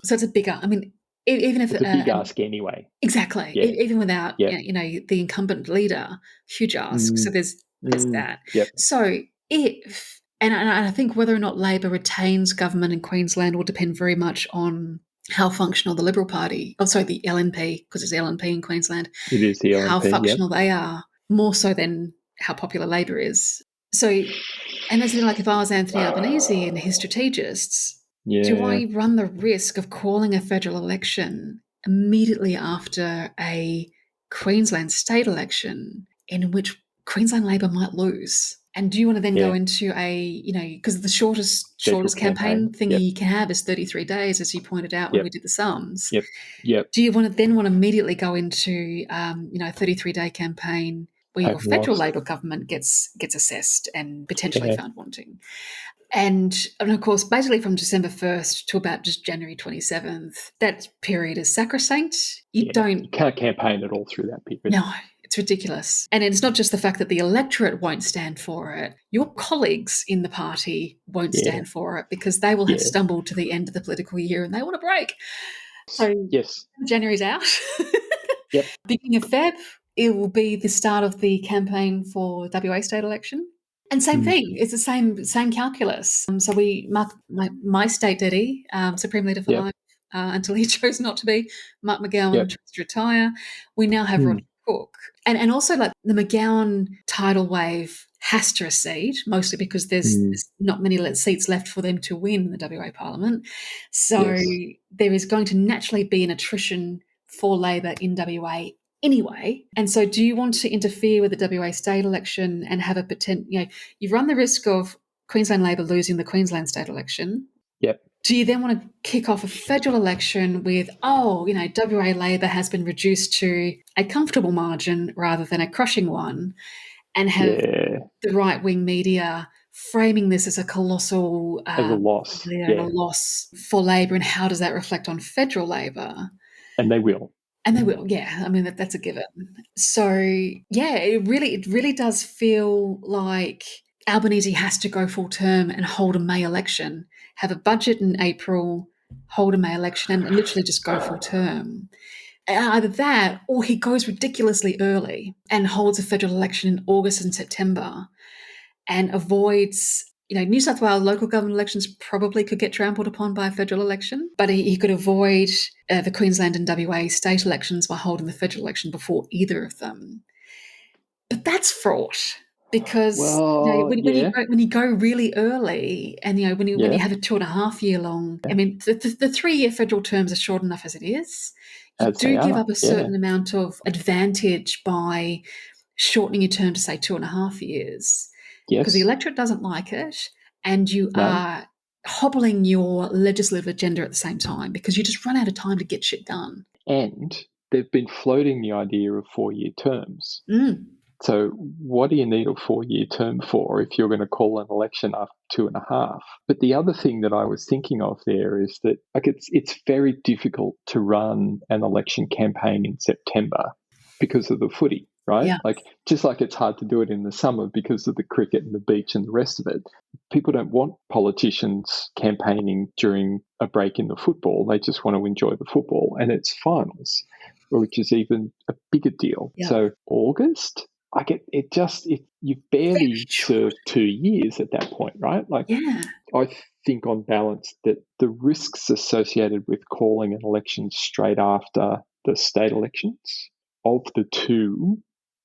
So it's a bigger, even if it's a big ask anyway. Exactly. Yeah. Even without, the incumbent leader, huge ask. So there's that. Yep. So if, and I think whether or not Labor retains government in Queensland will depend very much on how functional the Liberal Party, the LNP, because it's LNP in Queensland. It is the LNP, how functional they are, more so than how popular Labor is. So, and that's like if I was Anthony Albanese and his strategists, do I run the risk of calling a federal election immediately after a Queensland state election in which Queensland Labor might lose? And do you want to then go Yeah. into because the shortest Federal campaign campaign. thingy Yep. you can have is 33 days, as you pointed out when we Yep. did the sums. Yep. Yep. Do you want to immediately go into a 33-day campaign where your Total federal loss. Labor government gets assessed and potentially Yeah. found wanting? And of course, basically from December 1st to about just January 27th, that period is sacrosanct. You Yeah. don't. You can't campaign at all through that period. No, it's ridiculous. And it's not just the fact that the electorate won't stand for it. Your colleagues in the party won't Yeah. stand for it because they will have Yeah. stumbled to the end of the political year and they want a break. So Yes. January's out. Yep. Beginning of Feb, it will be the start of the campaign for WA state election. And same thing, it's the same calculus. So we Mark, my state daddy, Supreme Leader for Yep. life, until he chose not to be, Mark McGowan Yep. chose to retire. We now have Roger Cook, and also like the McGowan tidal wave has to recede, mostly because there's not many seats left for them to win the WA Parliament. So Yes. there is going to naturally be an attrition for Labor in WA anyway. And so do you want to interfere with the WA state election and have a potential, you run the risk of Queensland Labor losing the Queensland state election. Yep. Do you then want to kick off a federal election with, WA Labor has been reduced to a comfortable margin rather than a crushing one, and have the right-wing media framing this as a colossal as a loss. a loss for Labor, and how does that reflect on federal Labor? And they will. And they will, yeah. I mean, that's a given. So, yeah, it really does feel like Albanese has to go full term and hold a May election, have a budget in April, hold a May election, and literally just go full term. Either that, or he goes ridiculously early and holds a federal election in August and September and avoids. New South Wales local government elections probably could get trampled upon by a federal election, but he could avoid the Queensland and WA state elections by holding the federal election before either of them. But that's fraught because when you go really early, and when you have a 2.5-year long, I mean, the 3-year federal terms are short enough as it is. You do give up a certain amount of advantage by shortening your term to say 2.5 years. Yes. Because the electorate doesn't like it, and you are hobbling your legislative agenda at the same time because you just run out of time to get shit done. And they've been floating the idea of 4-year terms. So what do you need a 4-year term for if you're going to call an election after 2.5? But the other thing that I was thinking of there is that it's very difficult to run an election campaign in September because of the footy, right? Yeah. Just like it's hard to do it in the summer because of the cricket and the beach and the rest of it. People don't want politicians campaigning during a break in the football. They just want to enjoy the football, and it's finals, which is even a bigger deal. Yeah. So August, you've barely served 2 years at that point, right? I think on balance that the risks associated with calling an election straight after the state elections, of the two,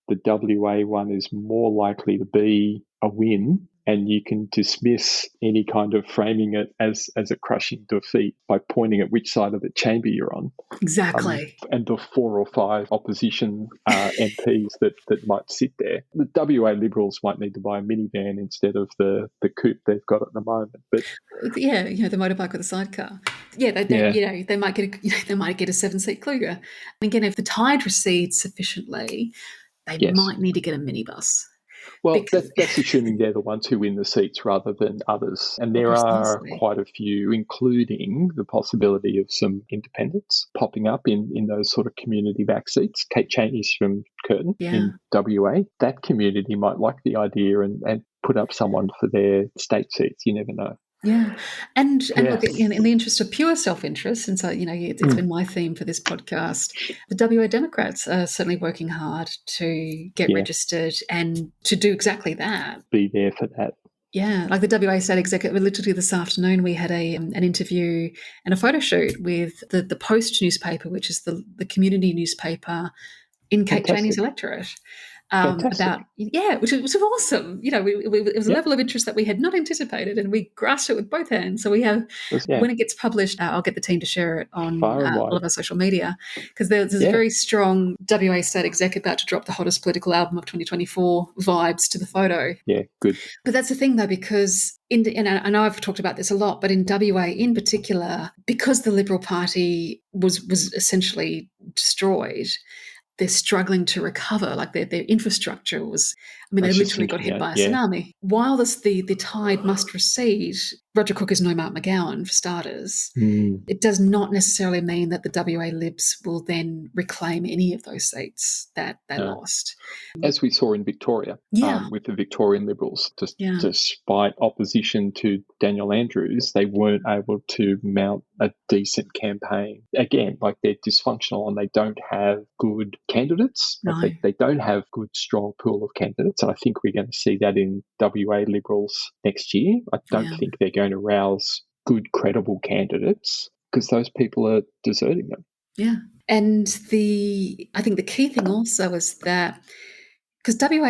the WA one is more likely to be a win, and you can dismiss any kind of framing it as a crushing defeat by pointing at which side of the chamber you're on. Exactly. And the 4 or 5 opposition MPs that might sit there. The WA Liberals might need to buy a minivan instead of the coupe they've got at the moment. But yeah, the motorbike with a sidecar. Yeah, they might get a 7-seat Kluger. And again, if the tide recedes sufficiently, they might need to get a minibus. Well, that's assuming they're the ones who win the seats rather than others. And there are quite a few, including the possibility of some independents popping up in those sort of community back seats. Kate Cheney's from Curtin in WA. That community might like the idea and put up someone for their state seats. You never know. Yeah. And look, in the interest of pure self-interest, and so, it's been my theme for this podcast, the WA Democrats are certainly working hard to get registered and to do exactly that. Be there for that. Yeah, like the WA State Executive, literally this afternoon we had an interview and a photo shoot with the Post newspaper, which is the community newspaper in Kate Cheney's electorate. Fantastic. about, which was awesome. It was a Yep. level of interest that we had not anticipated, and we grasped it with both hands. So we have, Yeah. when it gets published, I'll get the team to share it on Far and all wide. of our social media, because there's a Yeah. very strong WA state exec about to drop the hottest political album of 2024 vibes to the photo. Yeah. Good. But that's the thing, though, because and I know I've talked about this a lot, but in WA in particular, because the Liberal Party was essentially destroyed, they're struggling to recover. Like their infrastructure was, I mean, I they was just literally got thinking hit that. by a Yeah. tsunami. While the tide must recede, Roger Cook is no Mark McGowan, for starters. Mm. It does not necessarily mean that the WA Libs will then reclaim any of those seats that they lost. As we saw in Victoria, Yeah. with the Victorian Liberals, Yeah. despite opposition to Daniel Andrews, they weren't able to mount a decent campaign. Again, like they're dysfunctional and they don't have good candidates. No. Like they don't have good, strong pool of candidates. And I think we're going to see that in WA Liberals next year. I don't think they're going to rouse good, credible candidates because those people are deserting them. Yeah. And I think the key thing also is that, because WA,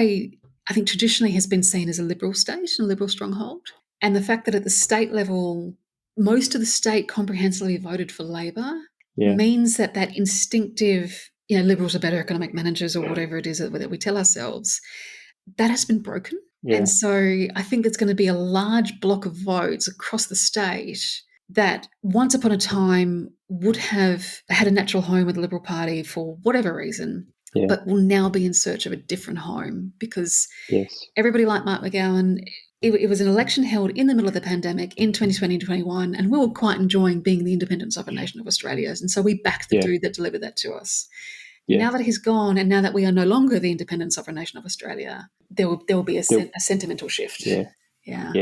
I think traditionally has been seen as a Liberal state and a Liberal stronghold. And the fact that at the state level, most of the state comprehensively voted for Labor means that instinctive, Liberals are better economic managers or whatever it is that we tell ourselves, that has been broken. Yeah. And so I think there's going to be a large block of votes across the state that once upon a time would have had a natural home with the Liberal Party for whatever reason, but will now be in search of a different home because everybody like Mark McGowan, it was an election held in the middle of the pandemic in 2020 and 2021, and we were quite enjoying being the independent sovereign nation of Australia. And so we backed the dude that delivered that to us. Now that he's gone, and now that we are no longer the independent sovereign nation of Australia, there will be a sentimental shift. Yeah.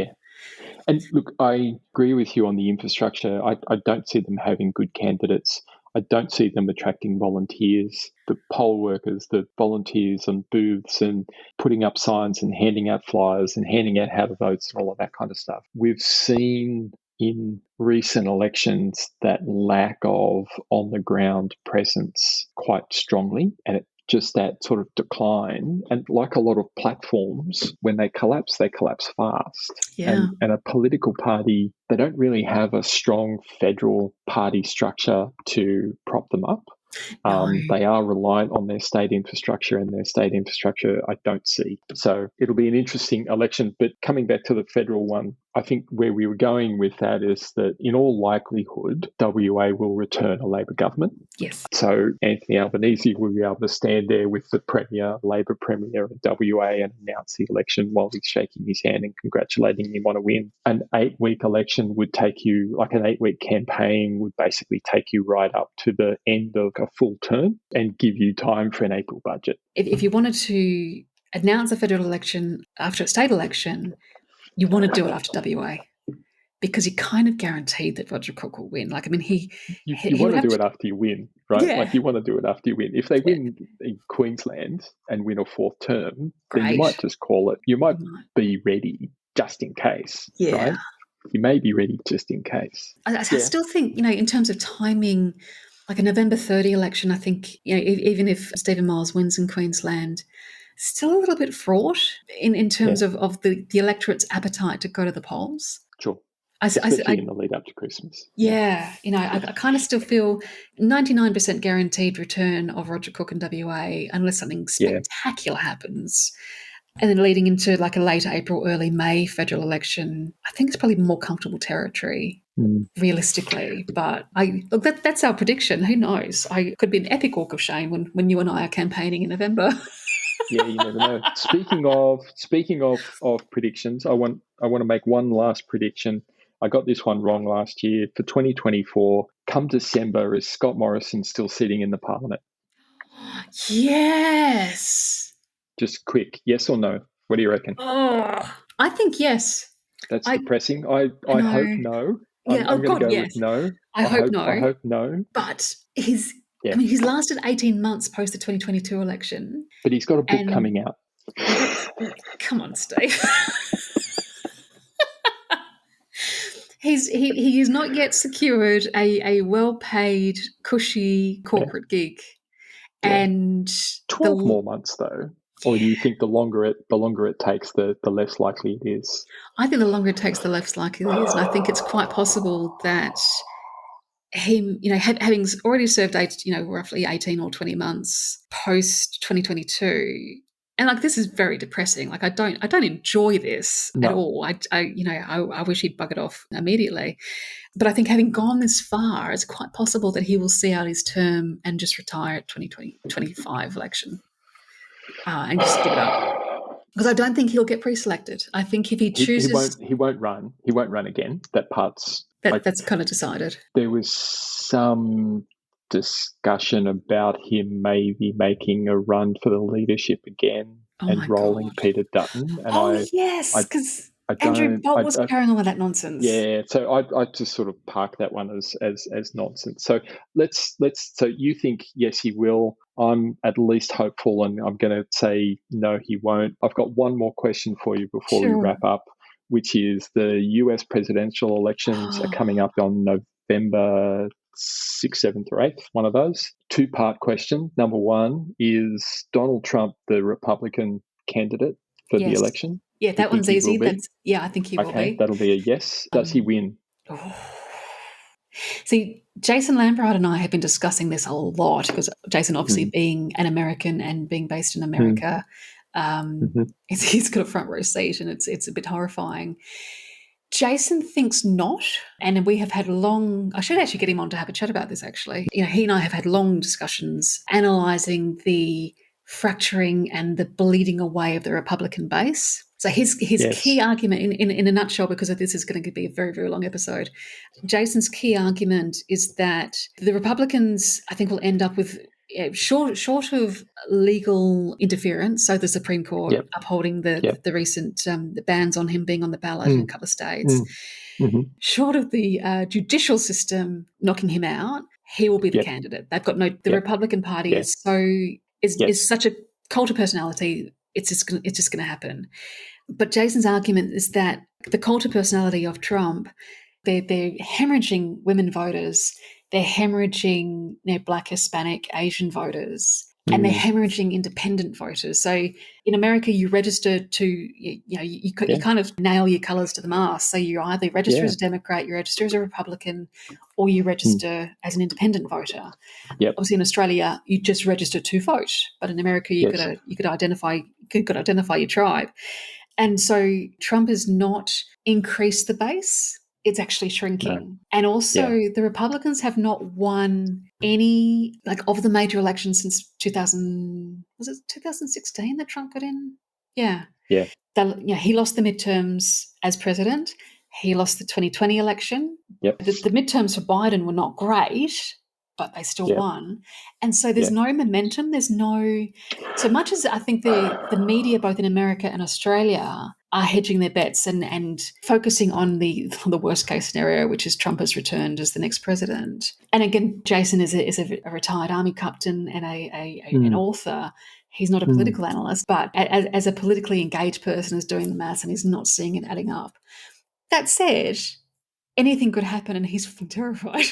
And look, I agree with you on the infrastructure. I don't see them having good candidates. I don't see them attracting volunteers, the poll workers, the volunteers on booths and putting up signs and handing out flyers and handing out how to vote and all of that kind of stuff. We've seen in recent elections that lack of on-the-ground presence quite strongly, and it just that sort of decline. And like a lot of platforms, when they collapse fast. Yeah. And a political party, they don't really have a strong federal party structure to prop them up. No. They are reliant on their state infrastructure, and their state infrastructure I don't see. So it'll be an interesting election. But coming back to the federal one, I think where we were going with that is that in all likelihood, WA will return a Labor government. Yes. So Anthony Albanese will be able to stand there with the Premier, Labor Premier of WA, and announce the election while he's shaking his hand and congratulating him on a win. An 8-week election would take you, like an 8-week campaign would basically take you right up to the end of a full term and give you time for an April budget. If you wanted to announce a federal election after a state election, you want to do it after WA, because you're kind of guaranteed that Roger Cook will win. Like, I mean, you want to do it after you win, right? Yeah. Like you want to do it after you win. If they win in Queensland and win a fourth term, then you might just call it. You might be ready just in case, right? You may be ready just in case. I still think, in terms of timing, like a November 30 election, I think, even if Stephen Miles wins in Queensland, still a little bit fraught in terms of the electorate's appetite to go to the polls. Sure. Especially in the lead up to Christmas. Yeah. I kind of still feel 99% guaranteed return of Roger Cook and WA unless something spectacular happens. And then leading into like a late April, early May federal election, I think it's probably more comfortable territory realistically. But look, that's our prediction. Who knows? I could be an epic walk of shame when you and I are campaigning in November. Yeah, you never know. Speaking of predictions, I want to make one last prediction. I got this one wrong last year. For 2024, come December, is Scott Morrison still sitting in the Parliament? Yes. Just quick, yes or no? What do you reckon? Oh, I think yes. That's depressing. I hope no. Yeah, I'm going to go yes. with no. I hope no. I hope no. But he's lasted 18 months post the 2022 election. But he's got a book coming out. Come on, Steve. He has not yet secured a well-paid, cushy corporate gig. And 12 more months, though. Or do you think the longer it takes, the less likely it is? I think the longer it takes, the less likely it is. And I think it's quite possible that him, having already served roughly 18 or 20 months post 2022, and like this is very depressing. Like I don't enjoy this at No. all. I wish he'd buggered off immediately. But I think having gone this far, it's quite possible that he will see out his term and just retire at 2025 election and just give it up. Because I don't think he'll get pre-selected. I think if he chooses, he won't run. He won't run again. That part's that's kind of decided. There was some discussion about him maybe making a run for the leadership again and rolling Peter Dutton. And yes, because Andrew Bolt was carrying on with that nonsense. Yeah, so I just sort of park that one as nonsense. So let's. So you think yes, he will. I'm at least hopeful, and I'm going to say no, he won't. I've got one more question for you before we wrap up, which is the US presidential elections are coming up on November 6th, 7th, or 8th, one of those. Two-part question. Number one, is Donald Trump the Republican candidate for the election? Yeah, that one's easy. I think he will be. That'll be a yes. Does he win? See, Jason Lambright and I have been discussing this a lot because Jason, obviously being an American and being based in America, he's got a front row seat, and it's a bit horrifying. Jason thinks not, and we have had I should actually get him on to have a chat about this actually. He and I have had long discussions analysing the fracturing and the bleeding away of the Republican base. So his key argument, in a nutshell, because this is going to be a very, very long episode, Jason's key argument is that the Republicans, I think, will end up with, short of legal interference, so the Supreme Court upholding the recent the bans on him being on the ballot in a couple of states, short of the judicial system knocking him out, he will be the candidate. They've got the Republican Party is such a cult of personality. It's just going to happen. But Jason's argument is that the cult of personality of Trump, they're hemorrhaging women voters, they're hemorrhaging Black, Hispanic, Asian voters, and they're hemorrhaging independent voters. So in America, you register to, you kind of nail your colours to the mast. So you either register as a Democrat, you register as a Republican, or you register as an independent voter. Obviously, in Australia, you just register to vote, but in America, you could identify your tribe. And so Trump has not increased the base. It's actually shrinking. No. And also the Republicans have not won any, of the major elections since 2016 that Trump got in? Yeah. Yeah. He lost the midterms as president. He lost the 2020 election. Yep. The midterms for Biden were not great, but they still won. And so there's no momentum. There's no – so much as I think the media both in America and Australia are hedging their bets and focusing on the worst case scenario, which is Trump has returned as the next president. And again, Jason is a retired army captain and an author. He's not a political analyst, but as a politically engaged person is doing the maths and he's not seeing it adding up. That said, anything could happen and he's fucking terrified.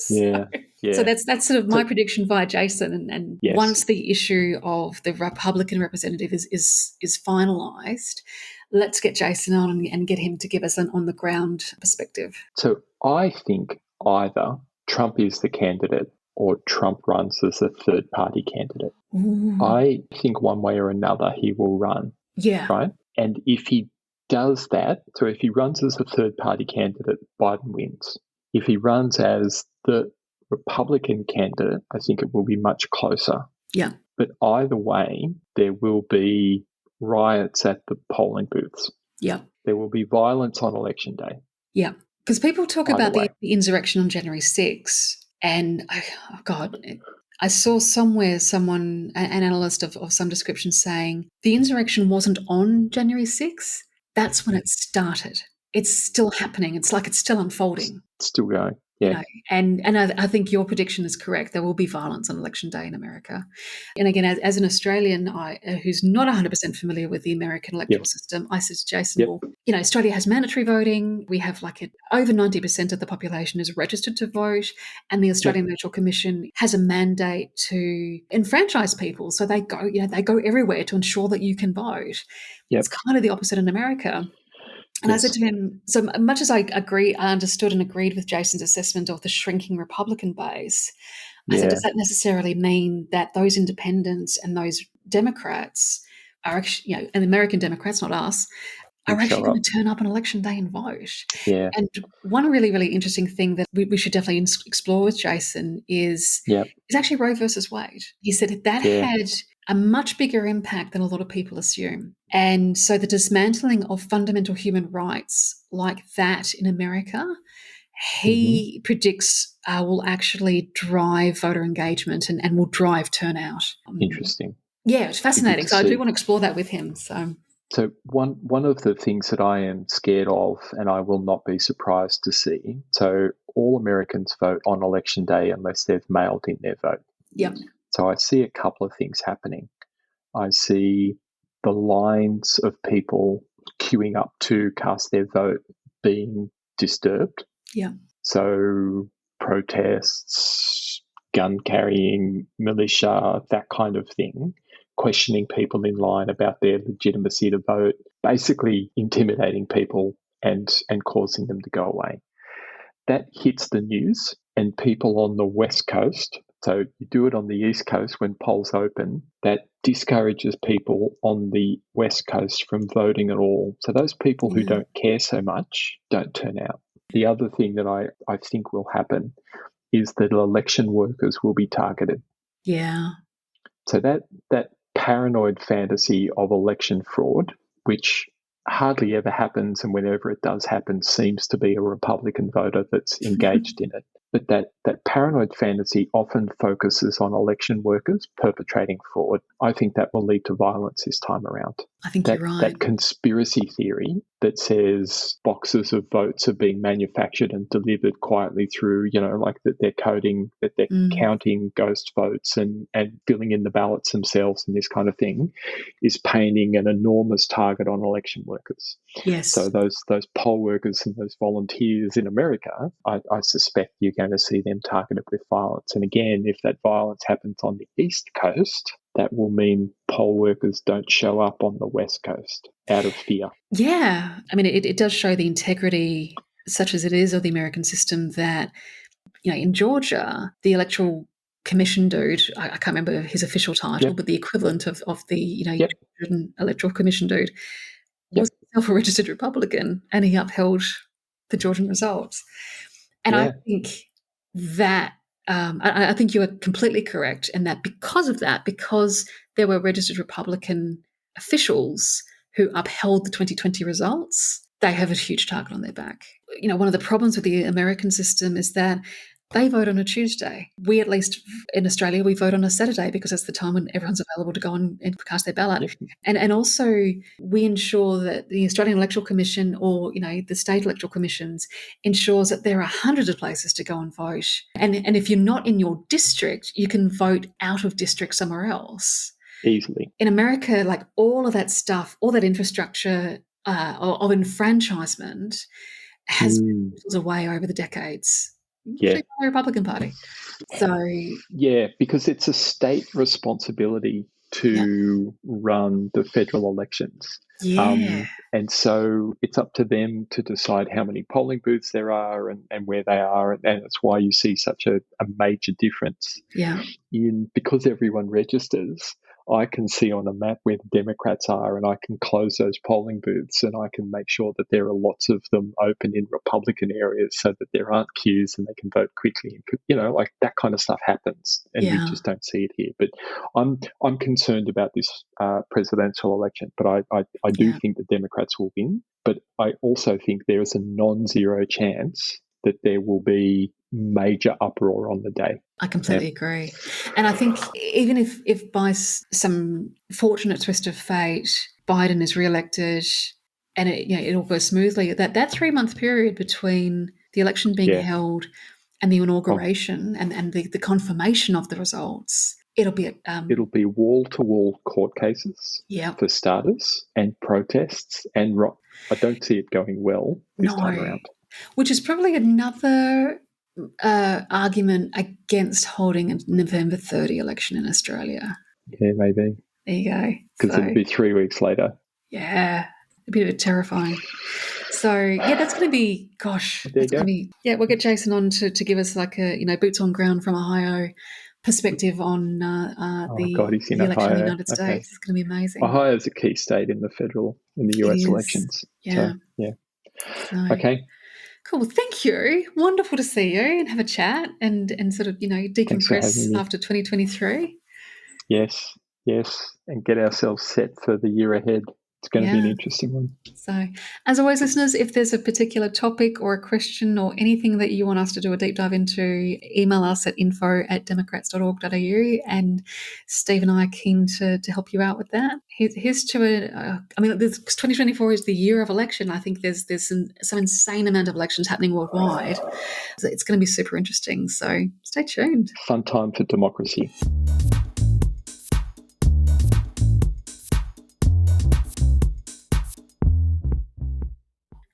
So that's sort of my prediction via Jason. And once the issue of the Republican representative is finalised, let's get Jason on and get him to give us an on-the-ground perspective. So I think either Trump is the candidate or Trump runs as a third-party candidate. Ooh. I think one way or another he will run. Yeah. Right? And if he does that, so if he runs as a third-party candidate, Biden wins. If he runs as the Republican candidate, I think it will be much closer. Yeah. But either way, there will be riots at the polling booths. Yeah. There will be violence on election day. Yeah. Because people talk about the insurrection on January 6th, and, I saw somewhere an analyst of some description saying the insurrection wasn't on January 6th. That's when it started. It's still happening. It's like it's still unfolding. It's still going. You Yeah. know, and I think your prediction is correct. There will be violence on election day in America. And again, as an Australian who's not 100% familiar with the American electoral Yep. system, I said to Jason, Yep. well, Australia has mandatory voting. We have over 90% of the population is registered to vote, and the Yep. Australian Electoral Commission has a mandate to enfranchise people. So they go everywhere to ensure that you can vote. It's Yep. kind of the opposite in America. And I said Yes. to him, so much as I understood and agreed with Jason's assessment of the shrinking Republican base, I said, Yeah. does that necessarily mean that those independents and those Democrats are actually, and American Democrats, not us, Will are show actually going up. to turn up on election day and vote? Yeah. And one really, really interesting thing that we should definitely explore with Jason Yep. is actually Roe versus Wade. He said that Yeah. had a much bigger impact than a lot of people assume. And so the dismantling of fundamental human rights like that in America, Hmm. he predicts will actually drive voter engagement and will drive turnout. Interesting. Yeah, it's Be good fascinating. to So I do see. want to explore that with him. So So one of the things that I am scared of, and I will not be surprised to see, so all Americans vote on election day unless they've mailed in their vote. yeah, So I see a couple of things happening. I see the lines of people queuing up to cast their vote being disturbed. yeah, So protests, gun carrying, militia, that kind of thing, questioning people in line about their legitimacy to vote, basically intimidating people and causing them to go away. That hits the news, and people on the West Coast, so you do it on the East Coast when polls open, that discourages people on the West Coast from voting at all. So those people who yeah, don't care so much don't turn out. The other thing that I think will happen is that election workers will be targeted. yeah, So that paranoid fantasy of election fraud, which hardly ever happens, and whenever it does happen, seems to be a Republican voter that's engaged in it. But that paranoid fantasy often focuses on election workers perpetrating fraud. I think that will lead to violence this time around. I think you're right. That conspiracy theory that says boxes of votes are being manufactured and delivered quietly through, like that they're coding, that they're counting ghost votes and filling in the ballots themselves and this kind of thing, is painting an enormous target on election workers. Yes. So those poll workers and those volunteers in America, I suspect you're going to see them targeted with violence. And again, if that violence happens on the East Coast, that will mean poll workers don't show up on the West Coast out of fear. Yeah. I mean, it does show the integrity, such as it is, of the American system that, in Georgia, the electoral commission dude, I can't remember his official title, Yep. but the equivalent of the, Yep. Georgian electoral commission dude was Yep. himself a registered Republican, and he upheld the Georgian results. And I Yeah. think that I think you are completely correct in that because there were registered Republican officials who upheld the 2020 results, they have a huge target on their back. One of the problems with the American system is that they vote on a Tuesday. We, at least in Australia, we vote on a Saturday because that's the time when everyone's available to go and cast their ballot. Yep. And also we ensure that the Australian Electoral Commission or, the state electoral commissions ensures that there are hundreds of places to go and vote. And if you're not in your district, you can vote out of district somewhere else. Easily. In America, like all of that stuff, all that infrastructure of enfranchisement has been whittled away over the decades, usually by the Republican Party. So yeah, because it's a state responsibility to run the federal elections. yeah, And so it's up to them to decide how many polling booths there are and where they are. And that's why you see such a major difference yeah, because everyone registers. I can see on a map where the Democrats are, and I can close those polling booths, and I can make sure that there are lots of them open in Republican areas so that there aren't queues and they can vote quickly. Like that kind of stuff happens, and we yeah, just don't see it here. But I'm concerned about this presidential election, but I do think the Democrats will win. But I also think there is a non-zero chance that there will be major uproar on the day. I completely agree. And I think even if by some fortunate twist of fate, Biden is re-elected and it all goes smoothly, that 3-month period between the election being held and the inauguration and the confirmation of the results, it'll be it'll be wall-to-wall court cases for starters, and protests, and I don't see it going well this time around. Which is probably another argument against holding a November 30 election in Australia. Yeah, maybe. There you go. Because it'll be 3 weeks later. Yeah, a bit terrifying. So yeah, that's going to be, we'll get Jason on to give us like a boots on ground from Ohio perspective on he's in the election in the Ohio. United States. It's going to be amazing. Ohio is a key state in the US elections. Yeah. So, yeah. So, okay. Cool. Thank you. Wonderful to see you and have a chat and sort of, decompress after 2023. Yes. And get ourselves set for the year ahead. It's going to be an interesting one. So, as always, listeners, if there's a particular topic or a question or anything that you want us to do a deep dive into, email us at info@democrats.org.au, and Steve and I are keen to help you out with that. Here's to 2024 is the year of election. I think there's some insane amount of elections happening worldwide. So it's going to be super interesting. So stay tuned. Fun time for democracy.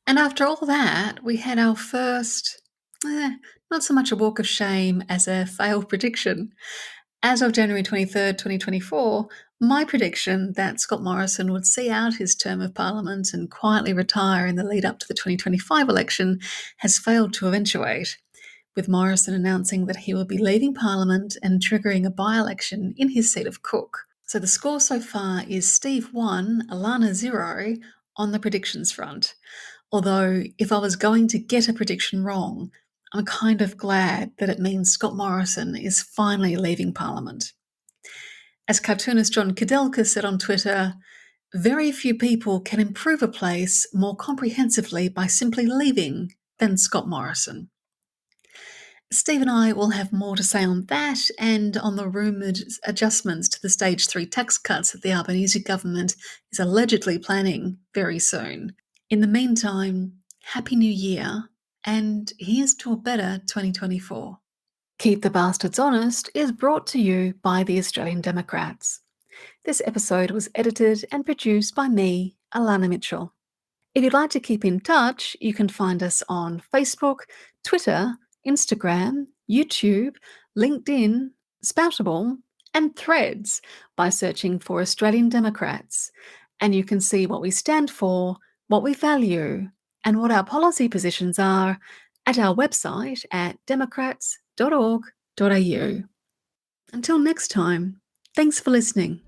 And after all that, we had our first, not so much a walk of shame as a failed prediction. As of January 23rd, 2024, my prediction that Scott Morrison would see out his term of Parliament and quietly retire in the lead up to the 2025 election has failed to eventuate, with Morrison announcing that he will be leaving Parliament and triggering a by-election in his seat of Cook. So the score so far is Steve 1, Elana 0 on the predictions front. Although, if I was going to get a prediction wrong, I'm kind of glad that it means Scott Morrison is finally leaving Parliament. As cartoonist John Kudelka said on Twitter, very few people can improve a place more comprehensively by simply leaving than Scott Morrison. Steve and I will have more to say on that and on the rumoured adjustments to the Stage 3 tax cuts that the Albanese government is allegedly planning very soon. In the meantime, Happy New Year, and here's to a better 2024. Keep the Bastards Honest is brought to you by the Australian Democrats. This episode was edited and produced by me, Alana Mitchell. If you'd like to keep in touch, you can find us on Facebook, Twitter, Instagram, YouTube, LinkedIn, Spoutable, and Threads by searching for Australian Democrats. And you can see what we stand for, what we value, and what our policy positions are at our website at democrats.org.au. Until next time, thanks for listening.